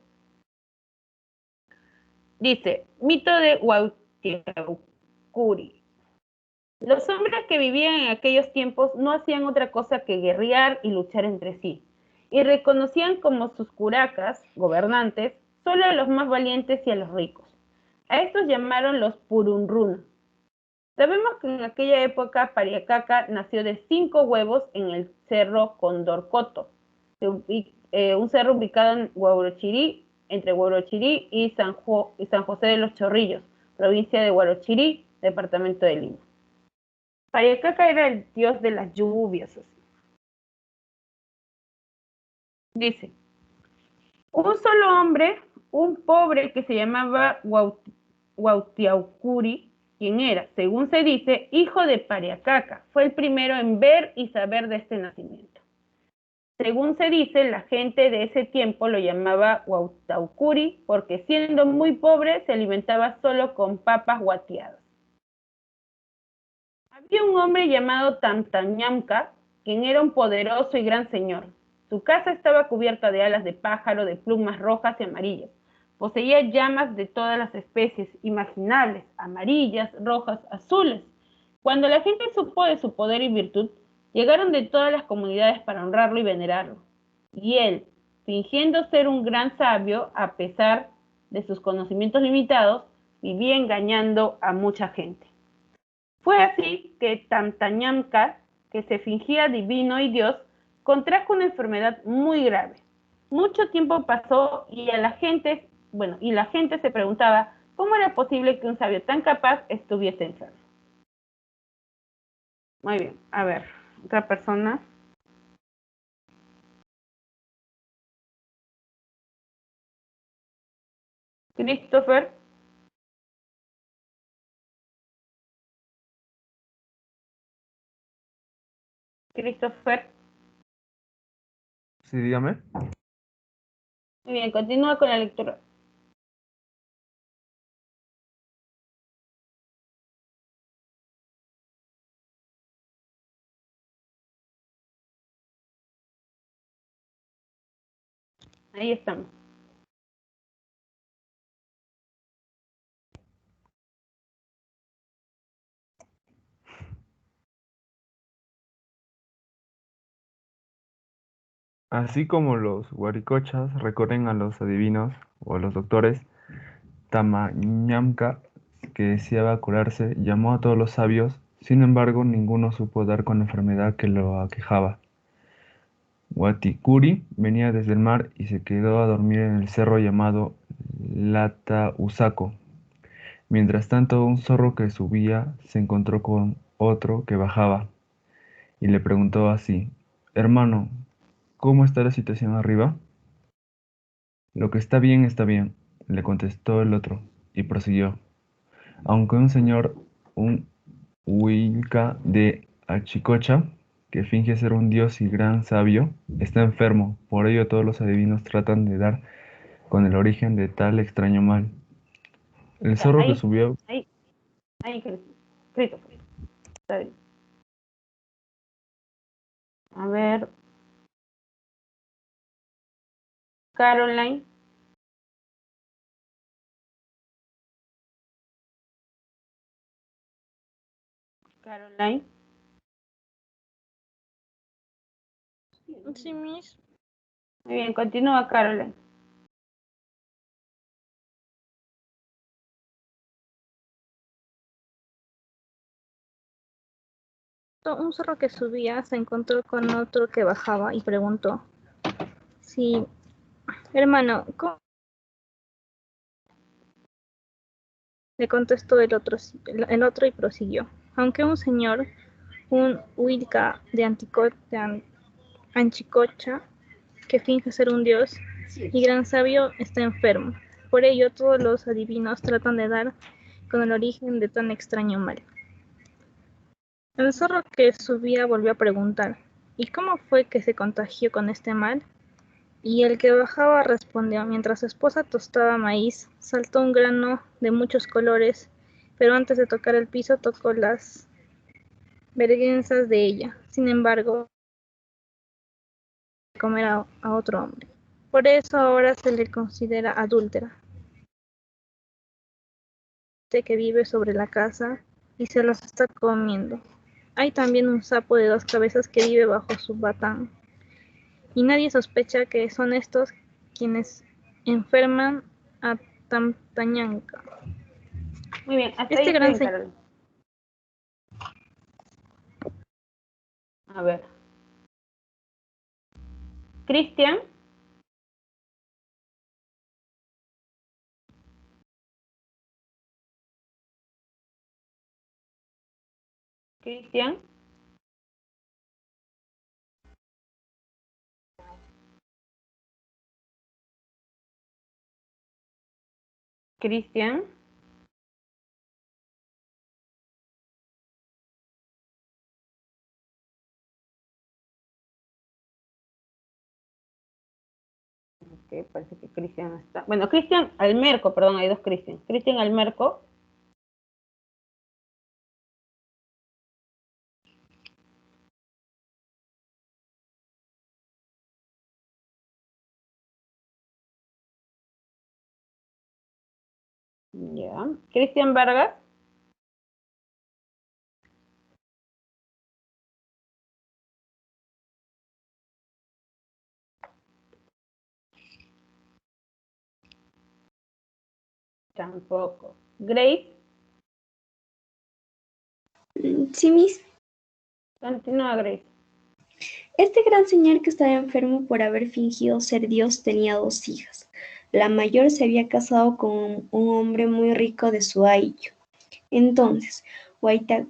Dice, mito de Waitiaukuri. Los hombres que vivían en aquellos tiempos no hacían otra cosa que guerrear y luchar entre sí. y reconocían como sus curacas, gobernantes, solo a los más valientes y a los ricos. A estos llamaron los Purunruna. Sabemos que en aquella época Pariacaca nació de 5 huevos en el cerro Condorcoto, un cerro ubicado en Huarochirí, entre Huarochirí y San José de los Chorrillos, provincia de Huarochirí, departamento de Lima. Pariacaca era el dios de las lluvias. Dice, un solo hombre, un pobre que se llamaba Huautiaucuri, quien era, según se dice, hijo de Pariacaca, fue el primero en ver y saber de este nacimiento. Según se dice, la gente de ese tiempo lo llamaba Huautaucuri porque siendo muy pobre se alimentaba solo con papas guateadas. Había un hombre llamado Tamtañamca, quien era un poderoso y gran señor. Su casa estaba cubierta de alas de pájaro, de plumas rojas y amarillas. Poseía llamas de todas las especies imaginables, amarillas, rojas, azules. Cuando la gente supo de su poder y virtud, llegaron de todas las comunidades para honrarlo y venerarlo. Y él, fingiendo ser un gran sabio, a pesar de sus conocimientos limitados, vivía engañando a mucha gente. Fue así que Tamtañamca, que se fingía divino y Dios, contrajo una enfermedad muy grave. Mucho tiempo pasó y la gente se preguntaba cómo era posible que un sabio tan capaz estuviese enfermo. Muy bien, a ver, otra persona. Christopher. Christopher. Sí, dígame. Muy bien, continúa con la lectura. Ahí estamos. Así como los huaricochas recorren a los adivinos o a los doctores, Tamañamca, que deseaba curarse, llamó a todos los sabios, sin embargo ninguno supo dar con la enfermedad que lo aquejaba. Huaticuri venía desde el mar y se quedó a dormir en el cerro llamado Latausaco. Mientras tanto, un zorro que subía se encontró con otro que bajaba y le preguntó así: Hermano, ¿cómo está la situación arriba? Lo que está bien, le contestó el otro y prosiguió. Aunque un Huilca de Achicocha, que finge ser un dios y gran sabio, está enfermo, por ello todos los adivinos tratan de dar con el origen de tal extraño mal. El zorro que subió... Ahí, Christopher. Está bien. A ver. Caroline. Caroline. Sí, Miss. Muy bien, continúa, Caroline. Un zorro que subía se encontró con otro que bajaba y preguntó: Sí, hermano, ¿cómo? Le contestó el otro y prosiguió. Aunque un señor, un Huilca de Anchicocha, que finge ser un dios y gran sabio, está enfermo. Por ello todos los adivinos tratan de dar con el origen de tan extraño mal. El zorro que subía volvió a preguntar: ¿Y cómo fue que se contagió con este mal? Y el que bajaba respondió: mientras su esposa tostaba maíz, saltó un grano de muchos colores, pero antes de tocar el piso tocó las vergüenzas de ella. Sin embargo, comer a otro hombre. Por eso ahora se le considera adúltera. Que vive sobre la casa y se los está comiendo. Hay también un sapo de 2 cabezas que vive bajo su batán y nadie sospecha que son estos quienes enferman a Tamtañanca. Muy bien, hasta Este ahí gran bien, Carol. A ver. Cristian. Cristian. Cristian. Ok, parece que Cristian no está. Bueno, Cristian Almerco, perdón, hay dos Cristian. Cristian Almerco. Ya. Cristian Vargas. Tampoco. Grace. Sí, Miss. Continúa, Grace. Este gran señor que estaba enfermo por haber fingido ser Dios tenía 2 hijas. La mayor se había casado con un hombre muy rico de su ayllo. Entonces, Waitakere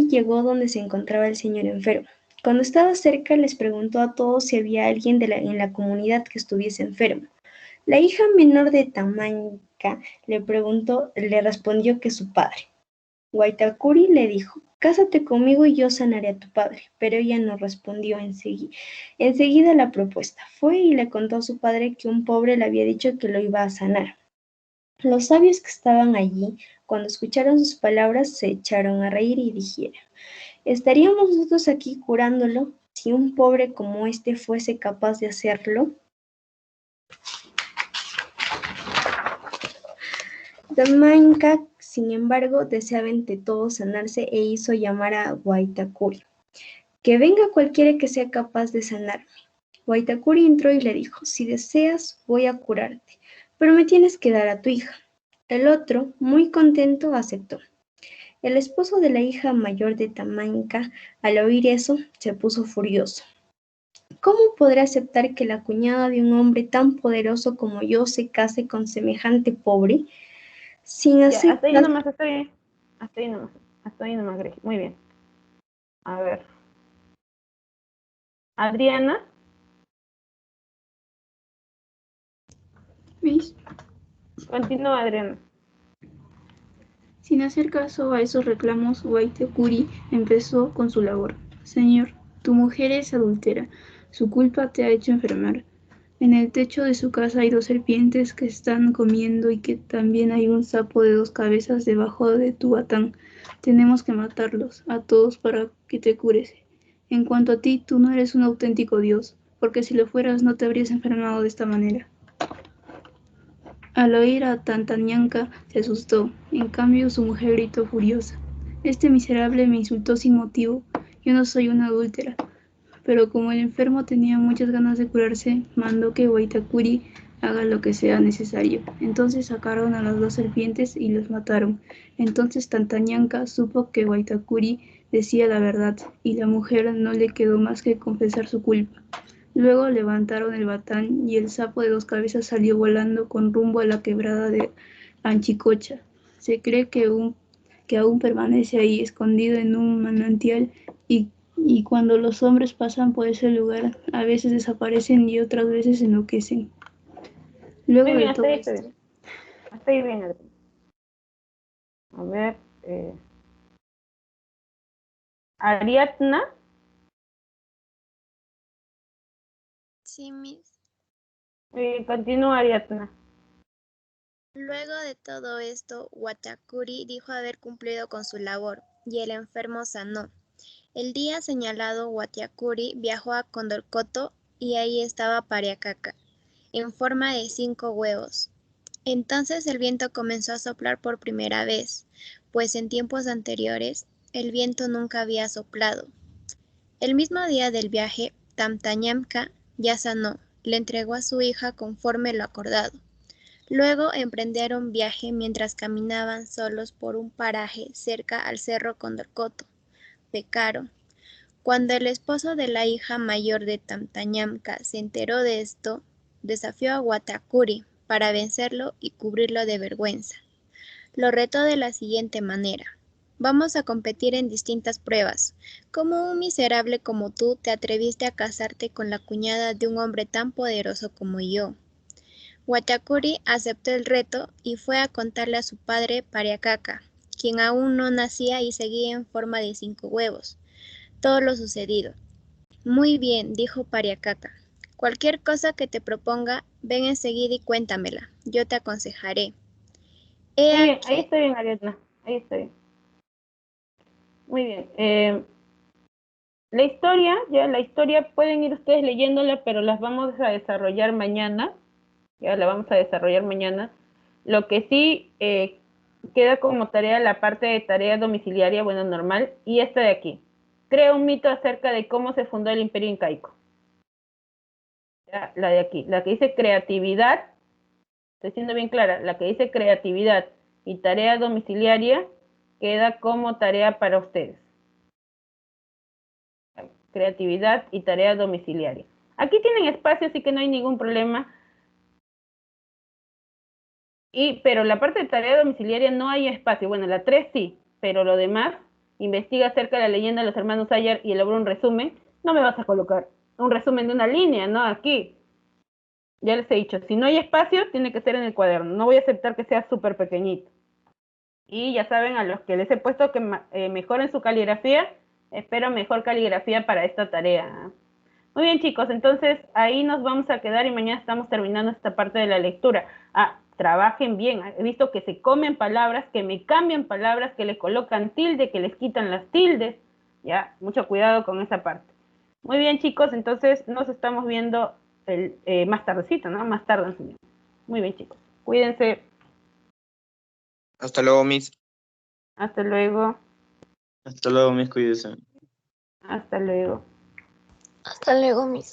llegó donde se encontraba el señor enfermo. Cuando estaba cerca, les preguntó a todos si había alguien en la comunidad que estuviese enfermo. La hija menor de Tamanka le respondió que su padre. Waitakere le dijo: «Cásate conmigo y yo sanaré a tu padre», pero ella no respondió enseguida la propuesta. Fue y le contó a su padre que un pobre le había dicho que lo iba a sanar. Los sabios que estaban allí, cuando escucharon sus palabras, se echaron a reír y dijeron: «¿Estaríamos nosotros aquí curándolo si un pobre como este fuese capaz de hacerlo?». Tamanka, sin embargo, deseaba ante todo sanarse e hizo llamar a Waitakere: «Que venga cualquiera que sea capaz de sanarme». Waitakere entró y le dijo: «Si deseas, voy a curarte, pero me tienes que dar a tu hija». El otro, muy contento, aceptó. El esposo de la hija mayor de Tamanka, al oír eso, se puso furioso. «¿Cómo podré aceptar que la cuñada de un hombre tan poderoso como yo se case con semejante pobre? Sin Ya, hacer hasta ahí caso». nomás, hasta ahí. Hasta ahí nomás, Grace. Muy bien. A ver. Adriana. ¿Ves? Continúa, Adriana. Sin hacer caso a esos reclamos, Waitakere empezó con su labor. «Señor, tu mujer es adúltera. Su culpa te ha hecho enfermar. En el techo de su casa hay 2 serpientes que están comiendo y que también hay un sapo de 2 cabezas debajo de tu batán. Tenemos que matarlos a todos para que te cures. En cuanto a ti, tú no eres un auténtico dios, porque si lo fueras no te habrías enfermado de esta manera». Al oír a Tantañanka se asustó, en cambio su mujer gritó furiosa: «Este miserable me insultó sin motivo. Yo no soy una adúltera». Pero como el enfermo tenía muchas ganas de curarse, mandó que Waitakere haga lo que sea necesario. Entonces sacaron a las 2 serpientes y los mataron. Entonces Tantañanka supo que Waitakere decía la verdad, y la mujer no le quedó más que confesar su culpa. Luego levantaron el batán y el sapo de 2 cabezas salió volando con rumbo a la quebrada de Anchicocha. Se cree que aún permanece ahí, escondido en un manantial, y cuando los hombres pasan por ese lugar, a veces desaparecen y otras veces enloquecen. Luego Muy bien, de hasta todo ahí está esto, bien. Hasta ahí bien, Adriana. A ver. Ariadna. Sí, Miss. Continúa, Ariadna. Luego de todo esto, Waitakere dijo haber cumplido con su labor, y el enfermo sanó. El día señalado, Waitakere viajó a Condorcoto, y ahí estaba Pariacaca, en forma de 5 huevos. Entonces el viento comenzó a soplar por primera vez, pues en tiempos anteriores el viento nunca había soplado. El mismo día del viaje, Tamtañamca ya sanó, le entregó a su hija conforme lo acordado. Luego emprendieron viaje mientras caminaban solos por un paraje cerca al cerro Condorcoto. Pecaron. Cuando el esposo de la hija mayor de Tamtañamca se enteró de esto, desafió a Watacuri para vencerlo y cubrirlo de vergüenza. Lo retó de la siguiente manera: vamos a competir en distintas pruebas. ¿Cómo un miserable como tú te atreviste a casarte con la cuñada de un hombre tan poderoso como yo? Watacuri aceptó el reto y fue a contarle a su padre Pariacaca, quien aún no nacía y seguía en forma de 5 huevos, todo lo sucedido. Muy bien, dijo Pariacaca. Cualquier cosa que te proponga, ven enseguida y cuéntamela. Yo te aconsejaré. He Muy bien, ahí aquí. estoy bien, Ariadna. Ahí estoy. Muy bien. La historia pueden ir ustedes leyéndola, pero las vamos a desarrollar mañana. Ya la vamos a desarrollar mañana. Lo que sí queda como tarea la parte de tarea domiciliaria, bueno, normal, y esta de aquí. Crea un mito acerca de cómo se fundó el Imperio Incaico. Ya, la de aquí, la que dice creatividad, estoy siendo bien clara, la que dice creatividad y tarea domiciliaria queda como tarea para ustedes. Creatividad y tarea domiciliaria. Aquí tienen espacio, así que no hay ningún problema. Pero la parte de tarea domiciliaria no hay espacio. Bueno, la 3 sí, pero lo demás, investiga acerca de la leyenda de los hermanos Ayer y elabora un resumen. No me vas a colocar un resumen de una línea, ¿no? Aquí. Ya les he dicho, si no hay espacio, tiene que ser en el cuaderno. No voy a aceptar que sea súper pequeñito. Y ya saben, a los que les he puesto que mejoren su caligrafía, espero mejor caligrafía para esta tarea. Muy bien, chicos, entonces ahí nos vamos a quedar y mañana estamos terminando esta parte de la lectura. Trabajen bien. He visto que se comen palabras, que me cambian palabras, que le colocan tilde, que les quitan las tildes. Ya, mucho cuidado con esa parte. Muy bien, chicos, entonces nos estamos viendo más tardecito, ¿no? Más tarde. Muy bien, chicos. Cuídense. Hasta luego, Miss. Hasta luego. Hasta luego, Miss, cuídense. Hasta luego. Hasta luego, Miss.